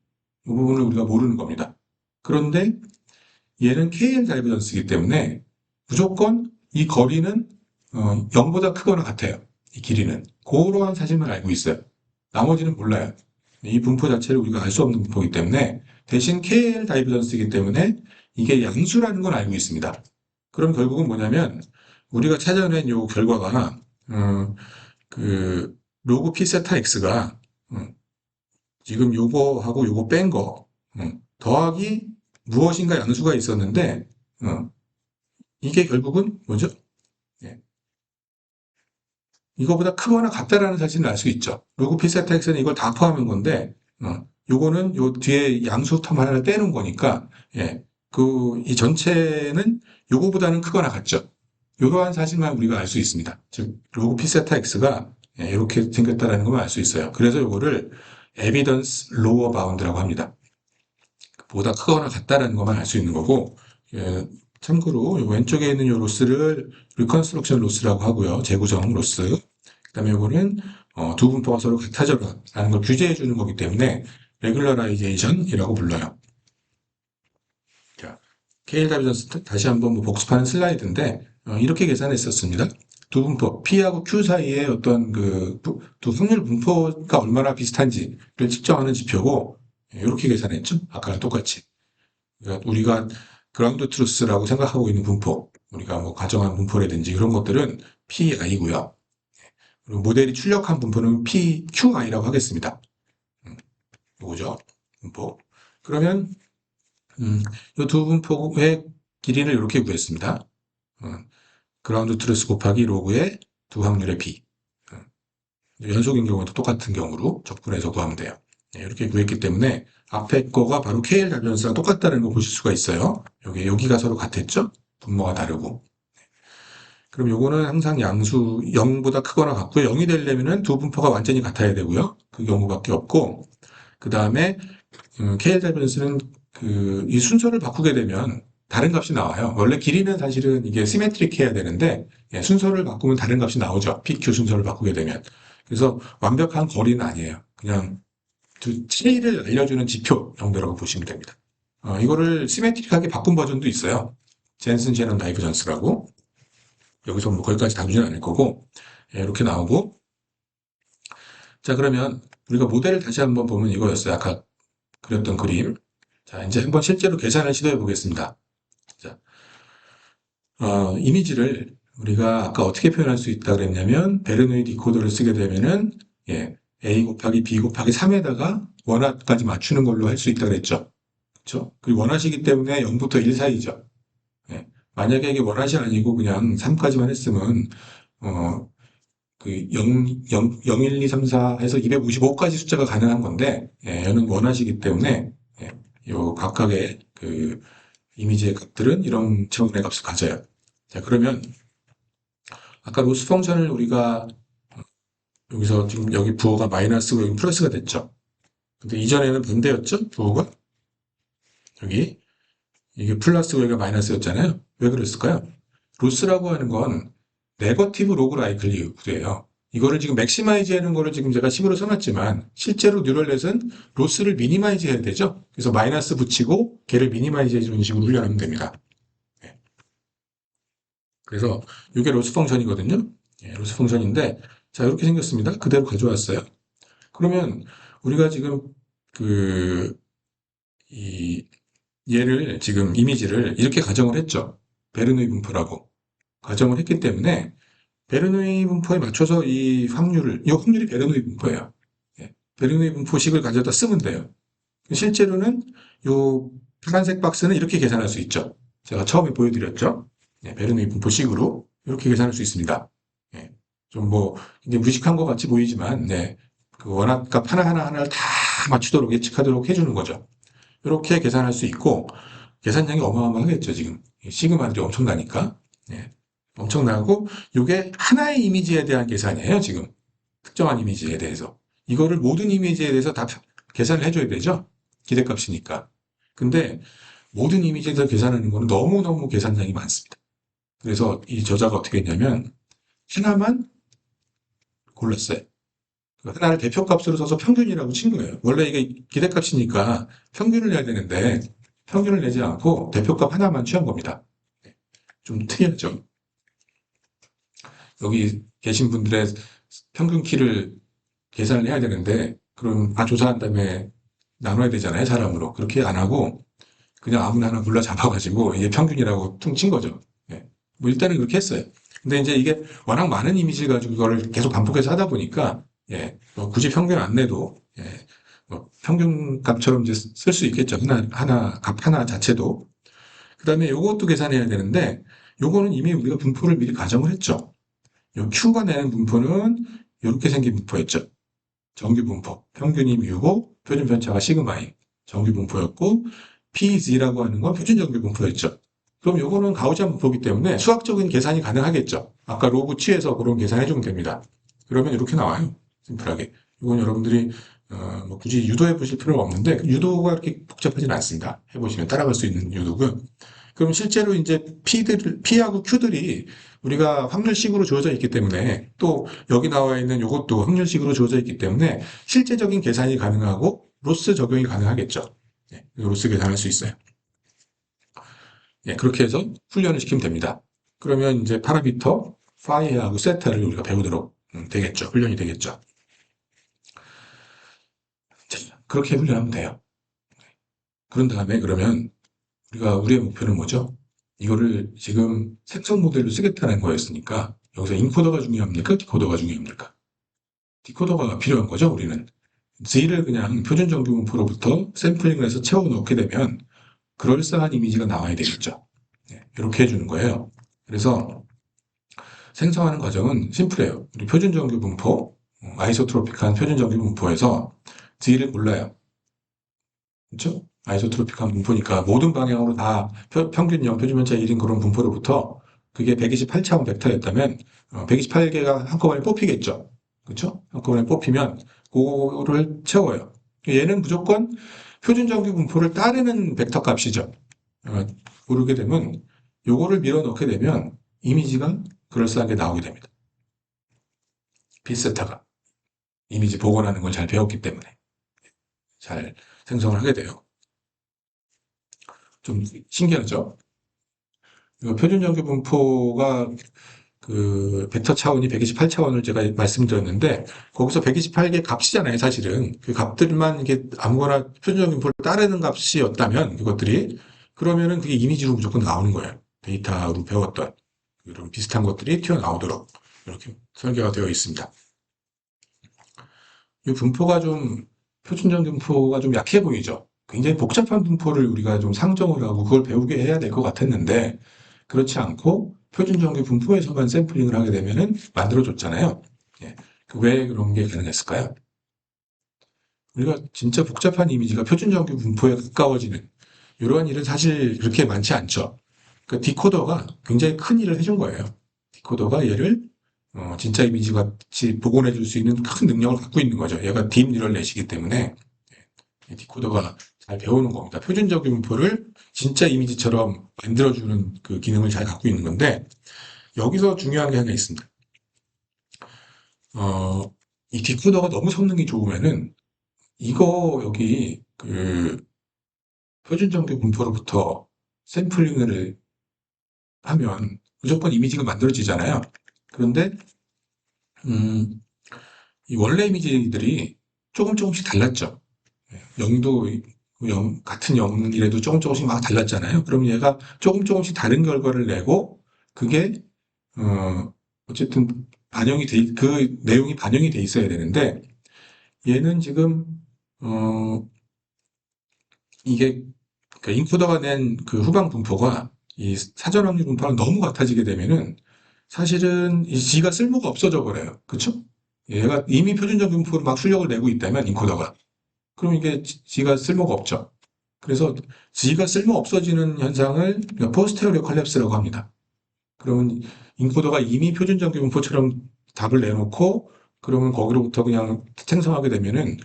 부분을 우리가 모르는 겁니다. 그런데 얘는 KL 다이버전스이기 때문에 무조건 이 거리는 0보다 크거나 같아요. 이 길이는. 그러한 사실만 알고 있어요. 나머지는 몰라요. 이 분포 자체를 우리가 알 수 없는 분포이기 때문에 대신 KL 다이버전스이기 때문에 이게 양수라는 건 알고 있습니다. 그럼 결국은 뭐냐면 우리가 찾아낸 요 결과가 로그 P 세타 X가 지금 요거하고 요거 뺀 거 더하기 무엇인가 양수가 있었는데 이게 결국은 뭐죠? 예. 이거보다 크거나 같다라는 사실을 알 수 있죠. 로그 P 세타 X는 이걸 다 포함한 건데 요거는 요 뒤에 양수 텀 하나를 떼는 거니까 예. 이 전체는 요거보다는 크거나 같죠. 이러한 사실만 우리가 알 수 있습니다. 즉 로그 P 세타 X가 이렇게 생겼다라는 걸 알 수 있어요. 그래서 요거를 에비던스 로어 바운드라고 합니다. 보다 크거나 같다라는 것만 알 수 있는 거고 예, 참고로 요 왼쪽에 있는 요 로스를 리컨스트럭션 로스라고 하고요. 재구성 로스. 그다음에 요거는 두 분포가 서로 같아져라는 걸 규제해 주는 거기 때문에 레귤러라이제이션이라고 불러요. 자, 케일 다비전스 다시 한번 뭐 복습하는 슬라이드인데 이렇게 계산했었습니다. 두 분포 P하고 Q 사이의 어떤 두 확률 분포가 얼마나 비슷한지를 측정하는 지표고 이렇게 계산했죠. 아까랑 똑같이. 그러니까 우리가 그라운드 트루스라고 생각하고 있는 분포, 우리가 뭐 가정한 분포라든지 그런 것들은 PI고요. 그리고 모델이 출력한 분포는 PQI라고 하겠습니다. 이거죠. 분포. 그러면 이 두 분포의 길이를 이렇게 구했습니다. 그라운드 트루스 곱하기 로그의 두 확률의 B. 연속인 경우에도 똑같은 경우로 접근해서 구하면 돼요. 이렇게 구했기 때문에 앞에 거가 바로 KL 다비전스랑 똑같다는 걸 보실 수가 있어요. 여기가 서로 같았죠? 분모가 다르고. 그럼 요거는 항상 양수 0보다 크거나 같고요. 0이 되려면은 두 분포가 완전히 같아야 되고요. 그 경우밖에 없고, 그 다음에 KL 다비전스는 이 순서를 바꾸게 되면 다른 값이 나와요. 원래 길이는 사실은 이게 시메트릭 해야 되는데 순서를 바꾸면 다른 값이 나오죠. PQ 순서를 바꾸게 되면. 그래서 완벽한 거리는 아니에요. 그냥 차이를 알려주는 지표 정도라고 보시면 됩니다. 이거를 시메트릭하게 바꾼 버전도 있어요. 젠슨 제넌 다이버전스라고. 여기서 뭐 거기까지 다루지는 않을 거고 이렇게 나오고. 자, 그러면 우리가 모델을 다시 한번 보면 이거였어요. 아까 그렸던 그림. 자, 이제 한번 실제로 계산을 시도해 보겠습니다. 자, 이미지를 우리가 아까 어떻게 표현할 수 있다 그랬냐면 베르노이 디코더를 쓰게 되면은 A 곱하기 B 곱하기 3에다가 원화까지 맞추는 걸로 할 수 있다 그랬죠. 그렇죠? 그리고 원화시기 때문에 0부터 1 사이죠. 만약에 이게 원화시 아니고 그냥 3까지만 했으면 0, 1, 2, 3, 4 해서 255까지 숫자가 가능한 건데 얘는 원화시기 때문에 요 각각의 이미지의 값들은 이런 차원의 값을 가져요. 자, 그러면 아까 로스 펑션을 우리가 여기서 지금 여기 부호가 마이너스고 여기 플러스가 됐죠. 근데 이전에는 반대였죠? 부호가? 여기 이게 플러스고 여기가 마이너스였잖아요. 왜 그랬을까요? 로스라고 하는 건 네거티브 로그 라이클리후드예요. 이거를 지금 맥시마이즈 하는 거를 지금 제가 10으로 써놨지만 실제로 뉴럴넷은 로스를 미니마이즈 해야 되죠. 그래서 마이너스 붙이고 걔를 미니마이즈 해주는 식으로 훈련하면 됩니다. 예. 그래서 이게 로스 펑션이거든요. 예, 로스 펑션인데 자 이렇게 생겼습니다. 그대로 가져왔어요. 그러면 우리가 지금 그 이 얘를 지금 이미지를 이렇게 가정을 했죠. 베르누이 분포라고 가정을 했기 때문에 베르누이 분포에 맞춰서 이 확률이 베르누이 분포예요. 예, 베르누이 분포식을 가져다 쓰면 돼요. 실제로는 요 파란색 박스는 이렇게 계산할 수 있죠. 제가 처음에 보여드렸죠. 예, 베르누이 분포식으로 이렇게 계산할 수 있습니다. 예, 좀 뭐 이게 무식한 것 같이 보이지만 네, 그 원합값 하나하나를 다 맞추도록 예측하도록 해주는 거죠. 이렇게 계산할 수 있고 계산량이 어마어마하겠죠. 지금 시그마들이 엄청나니까. 예, 엄청나고 이게 하나의 이미지에 대한 계산이에요. 지금 특정한 이미지에 대해서 이거를 모든 이미지에 대해서 다 계산을 해줘야 되죠. 기대값이니까. 근데 모든 이미지에 대해서 계산하는 거는 너무너무 계산량이 많습니다. 그래서 이 저자가 어떻게 했냐면 하나만 골랐어요. 하나를 대표값으로 써서 평균이라고 친 거예요. 원래 이게 기대값이니까 평균을 내야 되는데 평균을 내지 않고 대표값 하나만 취한 겁니다. 좀 특이하죠. 여기 계신 분들의 평균 키를 계산을 해야 되는데 그럼 다 조사한 다음에 나눠야 되잖아요. 사람으로. 그렇게 안 하고 그냥 아무나 하나 골라 잡아가지고 이게 평균이라고 퉁친 거죠. 예. 뭐 일단은 그렇게 했어요. 근데 이제 이게 워낙 많은 이미지를 가지고 이거를 계속 반복해서 하다 보니까 예, 뭐 굳이 평균 안 내도 예, 뭐 평균 값처럼 이제 쓸 수 있겠죠. 값 하나 자체도. 그다음에 요것도 계산해야 되는데 요거는 이미 우리가 분포를 미리 가정을 했죠. 요 Q가 내는 분포는 이렇게 생긴 분포였죠. 정규 분포. 평균이 뮤고 표준 편차가 시그마인 정규 분포였고 PZ라고 하는 건 표준 정규 분포였죠. 그럼 요거는 가우지안 분포이기 때문에 수학적인 계산이 가능하겠죠. 아까 로그 취해서 그런 계산해 주면 됩니다. 그러면 이렇게 나와요. 심플하게. 이건 여러분들이 뭐 굳이 유도해 보실 필요는 없는데 유도가 그렇게 복잡하진 않습니다. 해보시면 따라갈 수 있는 유도고요. 그럼 실제로 이제 P하고 Q들이 우리가 확률식으로 주어져 있기 때문에 또 여기 나와 있는 이것도 확률식으로 주어져 있기 때문에 실제적인 계산이 가능하고 로스 적용이 가능하겠죠. 예, 로스 계산할 수 있어요. 예, 그렇게 해서 훈련을 시키면 됩니다. 그러면 이제 파라미터, 파이하고 세타를 우리가 배우도록 되겠죠. 훈련이 되겠죠. 자, 그렇게 훈련하면 돼요. 그런 다음에 그러면 우리의 목표는 뭐죠? 이거를 지금 생성 모델로 쓰겠다는 거였으니까 여기서 인코더가 중요합니까? 디코더가 중요합니까? 디코더가 필요한 거죠, 우리는. Z를 그냥 표준 정규 분포로부터 샘플링을 해서 채워 넣게 되면 그럴싸한 이미지가 나와야 되겠죠. 네, 이렇게 해주는 거예요. 그래서 생성하는 과정은 심플해요. 우리 표준 정규 분포, 아이소트로픽한 표준 정규 분포에서 Z를 골라요. 그렇죠? 아이소트로픽한 분포니까 모든 방향으로 다 평균 0, 표준편차 1인 그런 분포로부터 그게 128차원 벡터였다면 128개가 한꺼번에 뽑히겠죠. 그렇죠? 한꺼번에 뽑히면 그거를 채워요. 얘는 무조건 표준 정규 분포를 따르는 벡터 값이죠. 고르게 되면 요거를 밀어넣게 되면 이미지가 그럴싸하게 나오게 됩니다. 빗세타가 이미지 복원하는 걸 잘 배웠기 때문에 잘 생성을 하게 돼요. 좀 신기하죠? 표준 정규 분포가 그 벡터 차원이 128차원을 제가 말씀드렸는데 거기서 128개 값이잖아요, 사실은. 그 값들만 이게 아무거나 표준 정규 분포를 따르는 값이었다면 그것들이 그러면은 그게 이미지로 무조건 나오는 거예요. 데이터로 배웠던 이런 비슷한 것들이 튀어나오도록 이렇게 설계가 되어 있습니다. 이 분포가 좀 표준 정규 분포가 좀 약해 보이죠. 굉장히 복잡한 분포를 우리가 좀 상정을 하고 그걸 배우게 해야 될 것 같았는데 그렇지 않고 표준 정규 분포에서만 샘플링을 하게 되면은 만들어줬잖아요. 예. 왜 그런 게 가능했을까요? 우리가 진짜 복잡한 이미지가 표준 정규 분포에 가까워지는 이러한 일은 사실 그렇게 많지 않죠. 그 디코더가 굉장히 큰 일을 해준 거예요. 디코더가 얘를 진짜 이미지 같이 복원해 줄 수 있는 큰 능력을 갖고 있는 거죠. 얘가 딥 뉴럴넷이기 때문에 디코더가 잘 배우는 겁니다. 표준적인 분포를 진짜 이미지처럼 만들어주는 그 기능을 잘 갖고 있는 건데 여기서 중요한 게 하나 있습니다. 어, 이 디코더가 너무 성능이 좋으면은 이거 여기 그 표준 정규 분포로부터 샘플링을 하면 무조건 이미지가 만들어지잖아요. 그런데 음, 이 원래 이미지들이 조금씩 달랐죠. 영도 같은 영이라도 조금씩 막 달랐잖아요. 그럼 얘가 조금씩 다른 결과를 내고 그게 어쨌든 그 내용이 반영이 돼 있어야 되는데 얘는 지금 어, 이게 그 인코더가 낸 그 후방 분포가 이 사전 확률 분포랑 너무 같아지게 되면은 사실은 이 G가 쓸모가 없어져 버려요. 그쵸? 얘가 이미 표준적 분포로 막 출력을 내고 있다면 인코더가 그럼 이게 G가 쓸모가 없죠. 그래서 G가 쓸모 없어지는 현상을 포스테리어 컬랩스라고 합니다. 그러면 인코더가 이미 표준적 분포처럼 답을 내놓고 그러면 거기로부터 그냥 생성하게 되면은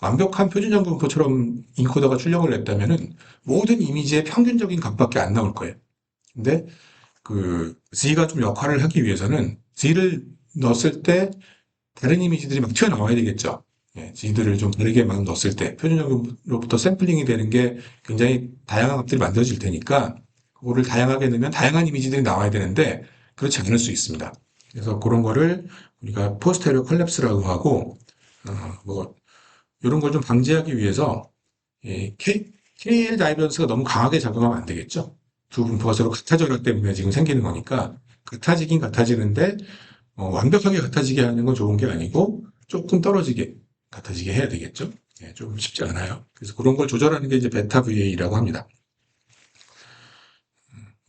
완벽한 표준적 분포처럼 인코더가 출력을 냈다면은 모든 이미지의 평균적인 값밖에 안 나올 거예요. 근데 그 G가 좀 역할을 하기 위해서는 G를 넣었을 때 다른 이미지들이 막 튀어나와야 되겠죠. 예, G들을 좀 다르게 막 넣었을 때 표준적으로부터 샘플링이 되는 게 굉장히 다양한 값들이 만들어질 테니까 그거를 다양하게 넣으면 다양한 이미지들이 나와야 되는데 그렇지 않을 수 있습니다. 그래서 그런 거를 우리가 포스테리오 컬랩스라고 하고 뭐 이런 걸 좀 방지하기 위해서 KL 다이버전스가 너무 강하게 작용하면 안 되겠죠. 두 분포가 서로 같아져라 때문에 지금 생기는 거니까 같아지긴 같아지는데 완벽하게 같아지게 하는 건 좋은 게 아니고 조금 떨어지게 같아지게 해야 되겠죠. 예, 좀 쉽지 않아요. 그래서 그런 걸 조절하는 게 이제 베타 VA라고 합니다.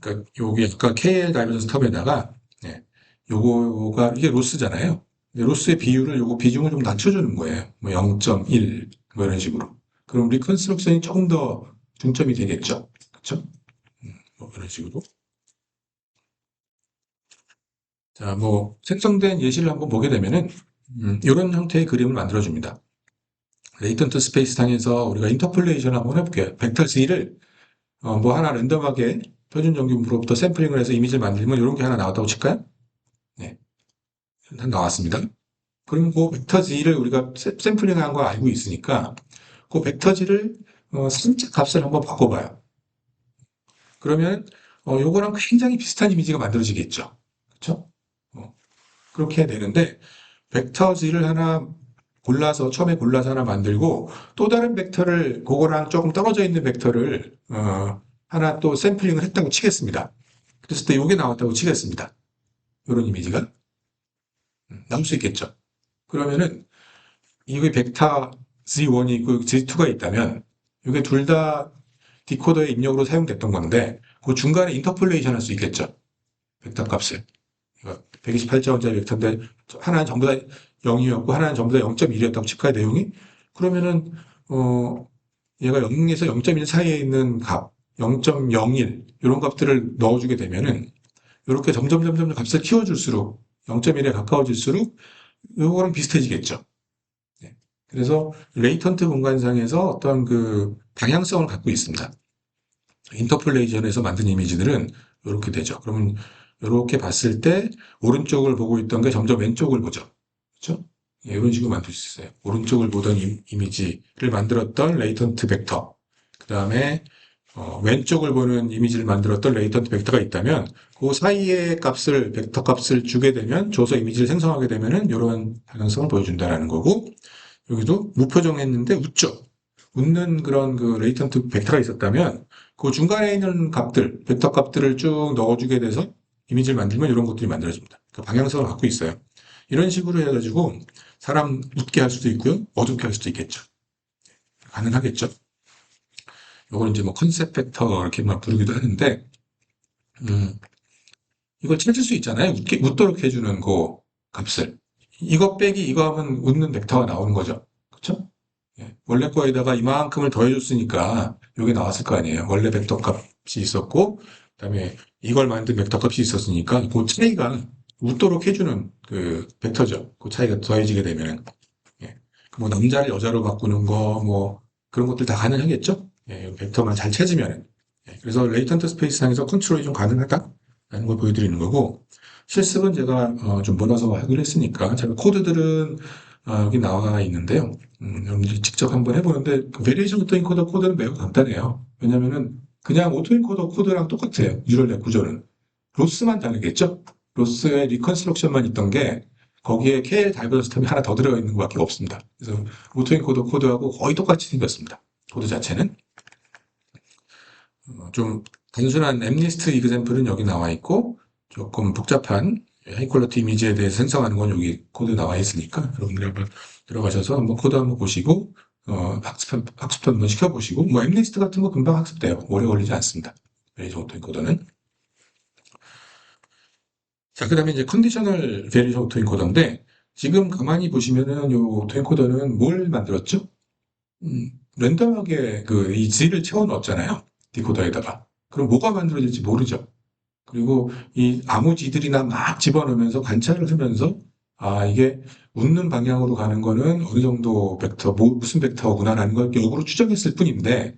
그러니까 여기 아까 KL 다이버전스 텀에다가 예, 요거가 이게 로스잖아요. 로스의 비율을 요거 비중을 좀 낮춰주는 거예요. 뭐 0.1, 뭐 이런 식으로. 그럼 리컨스트럭션이 조금 더 중점이 되겠죠. 그렇죠? 뭐 이런 식으로. 자, 뭐 생성된 예시를 한번 보게 되면은 이런 형태의 그림을 만들어줍니다. 레이턴트 스페이스 상에서 우리가 인터폴레이션 한번 해볼게요. 벡터 G를 뭐 하나 랜덤하게 표준 정규분포로부터 샘플링을 해서 이미지를 만들면 이런 게 하나 나왔다고 칠까요? 네, 일단 나왔습니다. 그럼 그 벡터 G를 우리가 샘플링한 거 알고 있으니까 그 벡터 G를 살짝 값을 한번 바꿔봐요. 그러면 요거랑 굉장히 비슷한 이미지가 만들어지겠죠. 그렇죠? 그렇게 해야 되는데 벡터지를 하나 골라서 처음에 골라서 하나 만들고 또 다른 벡터를 그거랑 조금 떨어져 있는 벡터를 하나 또 샘플링을 했다고 치겠습니다. 그랬을 때 이게 나왔다고 치겠습니다. 이런 이미지가 나올 수 있겠죠. 그러면은 이게 벡터 Z1이 있고 Z2가 있다면 이게 둘 다 디코더의 입력으로 사용됐던 건데 그 중간에 인터폴레이션 할 수 있겠죠. 벡터 값을. 128자원짜리 벡터인데 하나는 전부 다 0이었고 하나는 전부 다 0.1이었다고 칠까요, 내용이? 그러면은 얘가 0에서 0.1 사이에 있는 값, 0.01 이런 값들을 넣어주게 되면은 이렇게 점점 값을 키워줄수록 0.1에 가까워질수록 이거랑 비슷해지겠죠. 네. 그래서 레이턴트 공간상에서 어떤 그 방향성을 갖고 있습니다. 인터폴레이션에서 만든 이미지들은 이렇게 되죠. 그러면 이렇게 봤을 때 오른쪽을 보고 있던 게 점점 왼쪽을 보죠. 그렇죠? 예, 이런 식으로 만들 수 있어요. 오른쪽을 보던 이미지를 만들었던 레이턴트 벡터. 그 다음에 왼쪽을 보는 이미지를 만들었던 레이턴트 벡터가 있다면 그 사이의 값을 벡터 값을 주게 되면 줘서 이미지를 생성하게 되면은 이런 방향성을 보여준다라는 거고 여기도 무표정했는데 웃죠. 웃는 그런 그 레이턴트 벡터가 있었다면 그 중간에 있는 값들, 벡터 값들을 쭉 넣어주게 돼서 이미지를 만들면 이런 것들이 만들어집니다. 그 방향성을 갖고 있어요. 이런 식으로 해가지고 사람 웃게 할 수도 있고요. 어둡게 할 수도 있겠죠. 가능하겠죠. 요걸 이제 뭐 컨셉 벡터 이렇게 막 부르기도 하는데, 음, 이걸 찾을 수 있잖아요. 웃도록 해주는 그 값을. 이거 빼기 이거 하면 웃는 벡터가 나오는 거죠. 그렇죠? 예, 원래 거에다가 이만큼을 더해줬으니까 이게 나왔을 거 아니에요. 원래 벡터 값이 있었고, 그다음에 이걸 만든 벡터 값이 있었으니까 그 차이가 웃도록 해주는 그 벡터죠. 그 차이가 더해지게 되면은 예, 뭐 남자를 여자로 바꾸는 거 뭐 그런 것들 다 가능하겠죠. 예, 벡터만 잘 찾으면은. 예, 그래서 레이턴트 스페이스 상에서 컨트롤이 좀 가능하다. 라는 걸 보여드리는 거고, 실습은 제가 좀 몰아서 하기로 했으니까 제가 코드들은 여기 나와 있는데요. 여러분들이 직접 한번 해보는데 베리에이션 오토인코더 코드는 매우 간단해요. 왜냐면은 그냥 오토인코더 코드랑 똑같아요. 뉴럴넷 구조는. 로스만 다르겠죠? 로스의 리컨스트럭션만 있던 게 거기에 KL 다이버전스 텀이 하나 더 들어가 있는 것밖에 없습니다. 그래서 오토인코더 코드하고 거의 똑같이 생겼습니다. 코드 자체는. 좀 단순한 엠리스트 이그샘플은 여기 나와 있고 조금 복잡한 하이퀄리티 이미지에 대해서 생성하는 건 여기 코드 나와 있으니까 여러분들이 한번 들어가셔서 한번 코드 한번 보시고 학습도 한번 시켜보시고 뭐 엠리스트 같은 거 금방 학습돼요. 오래 걸리지 않습니다. 베리에이션 오토인코더는. 자, 그 다음에 이제 컨디셔널 베리에이션 오토인코더인데 지금 가만히 보시면은 요 오토인코더는 뭘 만들었죠? 랜덤하게 이 G를 채워 넣었잖아요. 디코더에다가. 그럼 뭐가 만들어질지 모르죠. 그리고 이 아무 G들이나 막 집어넣으면서 관찰을 하면서 이게 웃는 방향으로 가는 거는 어느 정도 벡터, 무슨 벡터구나라는 걸 역으로 추정했을 뿐인데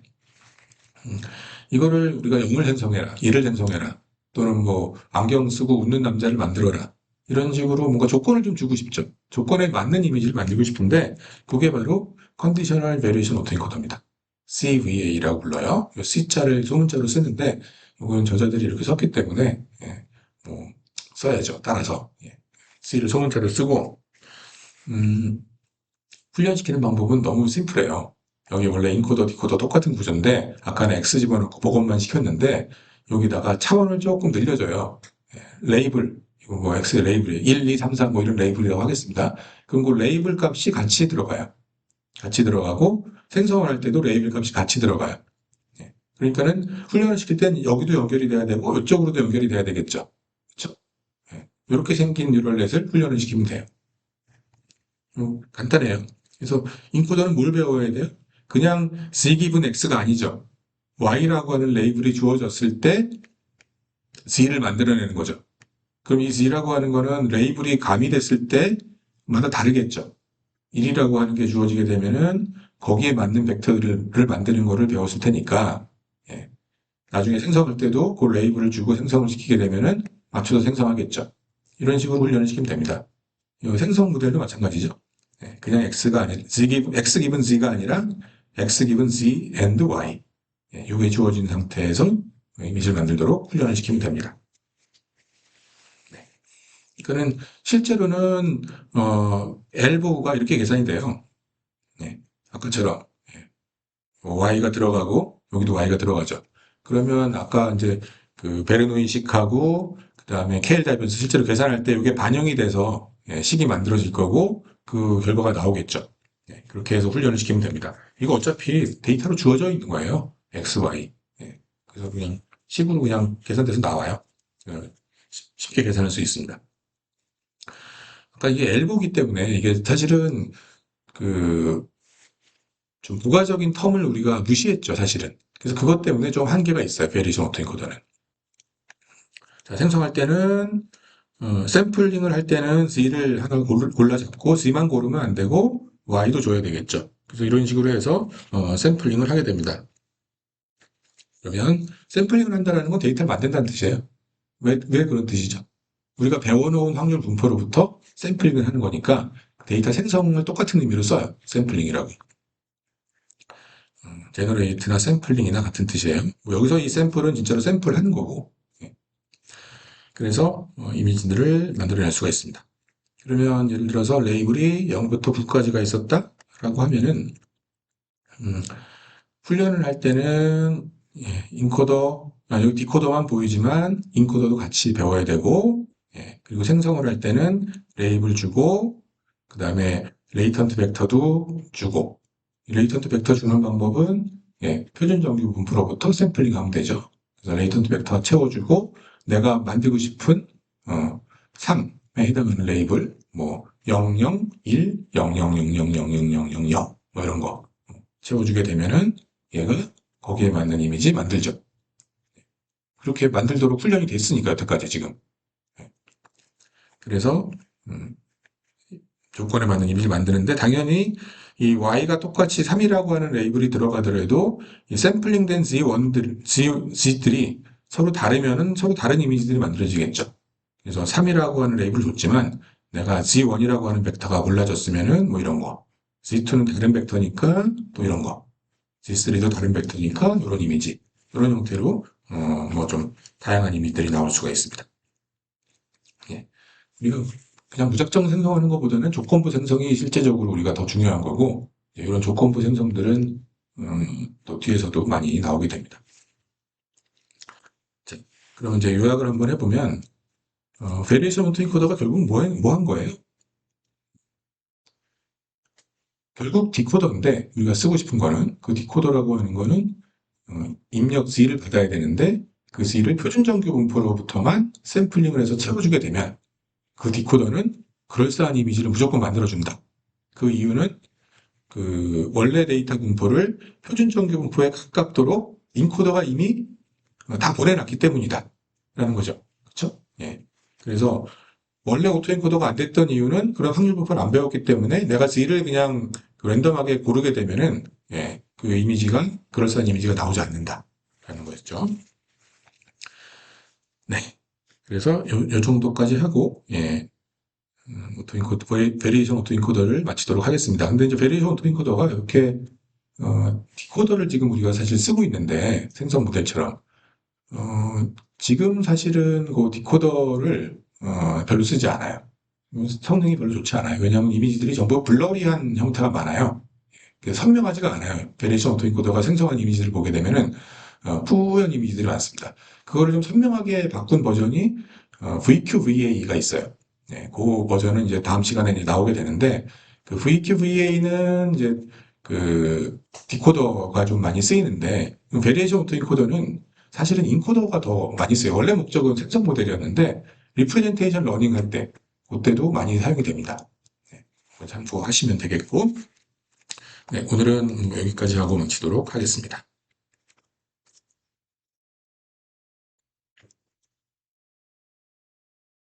이거를 우리가 영을 생성해라, 얘를 생성해라, 또는 뭐 안경 쓰고 웃는 남자를 만들어라 이런 식으로 뭔가 조건을 좀 주고 싶죠. 조건에 맞는 이미지를 만들고 싶은데 그게 바로 컨디셔널 베리에이션 오토인코더입니다. CVA라고 불러요. 이 C자를 소문자로 쓰는데 이건 저자들이 이렇게 썼기 때문에 뭐 써야죠. 따라서 C를 소문자로 쓰고 훈련시키는 방법은 너무 심플해요. 여기 원래 인코더, 디코더 똑같은 구조인데 아까는 X 집어넣고 복원만 시켰는데 여기다가 차원을 조금 늘려줘요. 레이블, 이거 뭐 X 레이블이에요. 1, 2, 3, 4 뭐 이런 레이블이라고 하겠습니다. 그럼 그 레이블 값이 같이 들어가요. 같이 들어가고 생성을 할 때도 레이블 값이 같이 들어가요. 그러니까는 훈련을 시킬 땐 여기도 연결이 돼야 되고 이쪽으로도 연결이 돼야 되겠죠. 그렇죠? 이렇게 생긴 뉴럴넷을 훈련을 시키면 돼요. 간단해요. 그래서 인코더는 뭘 배워야 돼요? 그냥 z 기분 x가 아니죠. y라고 하는 레이블이 주어졌을 때 z를 만들어내는 거죠. 그럼 이 z라고 하는 거는 레이블이 가미됐을 때마다 다르겠죠. 1이라고 하는 게 주어지게 되면은 거기에 맞는 벡터들을 만드는 거를 배웠을 테니까 나중에 생성할 때도 그 레이블을 주고 생성을 시키게 되면은 맞춰서 생성하겠죠. 이런 식으로 훈련을 시키면 됩니다. 이 생성 모델도 마찬가지죠. 그냥 x가 아니라 x 기분 z가 아니라 x 기분 z and y 이게 주어진 상태에서 이미지를 만들도록 훈련을 시키면 됩니다. 이거는 실제로는 엘보가 이렇게 계산이 돼요. 아까처럼 y가 들어가고 여기도 y가 들어가죠. 그러면 아까 이제 그 베르노이식하고 그 다음에 KL 다이버전스 실제로 계산할 때 이게 반영이 돼서 식이 만들어질 거고 그 결과가 나오겠죠. 그렇게 해서 훈련을 시키면 됩니다. 이거 어차피 데이터로 주어져 있는 거예요. X, Y. 그래서 그냥 식으로 그냥 계산돼서 나와요. 쉽게 계산할 수 있습니다. 아까 이게 엘보기 때문에 이게 사실은 좀 부가적인 텀을 우리가 무시했죠, 사실은. 그래서 그것 때문에 좀 한계가 있어요, 베리에이션 오토인코더는. 자, 생성할 때는 샘플링을 할 때는 Z를 하나 골라 잡고 Z만 고르면 안 되고 Y도 줘야 되겠죠. 그래서 이런 식으로 해서 샘플링을 하게 됩니다. 그러면 샘플링을 한다는 건 데이터를 만든다는 뜻이에요. 왜 그런 뜻이죠? 우리가 배워놓은 확률 분포로부터 샘플링을 하는 거니까 데이터 생성을 똑같은 의미로 써요. 샘플링이라고. 제너레이트나 샘플링이나 같은 뜻이에요. 여기서 이 샘플은 진짜로 샘플하는 거고. 그래서 이미지들을 만들어낼 수가 있습니다. 그러면 예를 들어서 레이블이 0부터 9까지가 있었다라고 하면은 훈련을 할 때는 인코더, 여기 디코더만 보이지만 인코더도 같이 배워야 되고 그리고 생성을 할 때는 레이블 주고 그 다음에 레이턴트 벡터도 주고 레이턴트 벡터 주는 방법은 표준 정규 분포로부터 샘플링 하면 되죠. 그래서 레이턴트 벡터 채워주고 내가 만들고 싶은 3에 해당하는 레이블 뭐 00, 1, 00000000 뭐 이런 거 채워주게 되면은 얘가 거기에 맞는 이미지 만들죠. 그렇게 만들도록 훈련이 됐으니까 여태까지 지금. 그래서 조건에 맞는 이미지 만드는데 당연히 이 y가 똑같이 3이라고 하는 레이블이 들어가더라도 이 샘플링된 Z들이 서로 다르면은 서로 다른 이미지들이 만들어지겠죠. 그래서 3이라고 하는 레이블을 줬지만 내가 Z1이라고 하는 벡터가 골라졌으면은 뭐 이런 거. Z2는 다른 벡터니까 또 이런 거. Z3도 다른 벡터니까 이런 이미지. 이런 형태로 뭐 좀 다양한 이미지들이 나올 수가 있습니다. 예. 우리가 그냥 무작정 생성하는 것보다는 조건부 생성이 실제적으로 우리가 더 중요한 거고, 예, 이런 조건부 생성들은 또 뒤에서도 많이 나오게 됩니다. 자, 그럼 이제 요약을 한번 해보면 베리에이션 오토인코더가 결국 뭐 한 거예요? 결국 디코더인데 우리가 쓰고 싶은 거는 그 디코더라고 하는 거는 입력 Z를 받아야 되는데 그 Z를 표준정규 분포로부터만 샘플링을 해서 채워주게 되면 그 디코더는 그럴싸한 이미지를 무조건 만들어준다. 그 이유는 그 원래 데이터 분포를 표준정규 분포에 가깝도록 인코더가 이미 다 보내놨기 때문이다. 라는 거죠. 그렇죠? 예. 그래서 원래 오토엔코더가 안 됐던 이유는 그런 확률 분포를 안 배웠기 때문에 내가 Z를 그냥 랜덤하게 고르게 되면은 예, 그 이미지가 그럴싸한 이미지가 나오지 않는다라는 거였죠. 네. 그래서 요 정도까지 하고 예, 오토인코더 베리에이션 오토인코더를 마치도록 하겠습니다. 근데 이제 베리에이션 오토인코더가 이렇게 디코더를 지금 우리가 사실 쓰고 있는데 생성 모델처럼 지금 사실은 그 디코더를 별로 쓰지 않아요. 성능이 별로 좋지 않아요. 왜냐하면 이미지들이 전부 블러리한 형태가 많아요. 선명하지가 않아요. 베리에이션 오토인코더가 생성한 이미지를 보게 되면은 뿌연 이미지들이 많습니다. 그거를 좀 선명하게 바꾼 버전이 VQVA가 있어요. 네, 그 버전은 이제 다음 시간에 이제 나오게 되는데 그 VQVA는 이제 그 디코더가 좀 많이 쓰이는데 베리에이션 오토인코더는 사실은 인코더가 더 많이 쓰여요. 원래 목적은 생성 모델이었는데 리프레젠테이션 러닝 할 때 그때도 많이 사용이 됩니다. 네, 참고하시면 되겠고 네, 오늘은 여기까지 하고 마치도록 하겠습니다.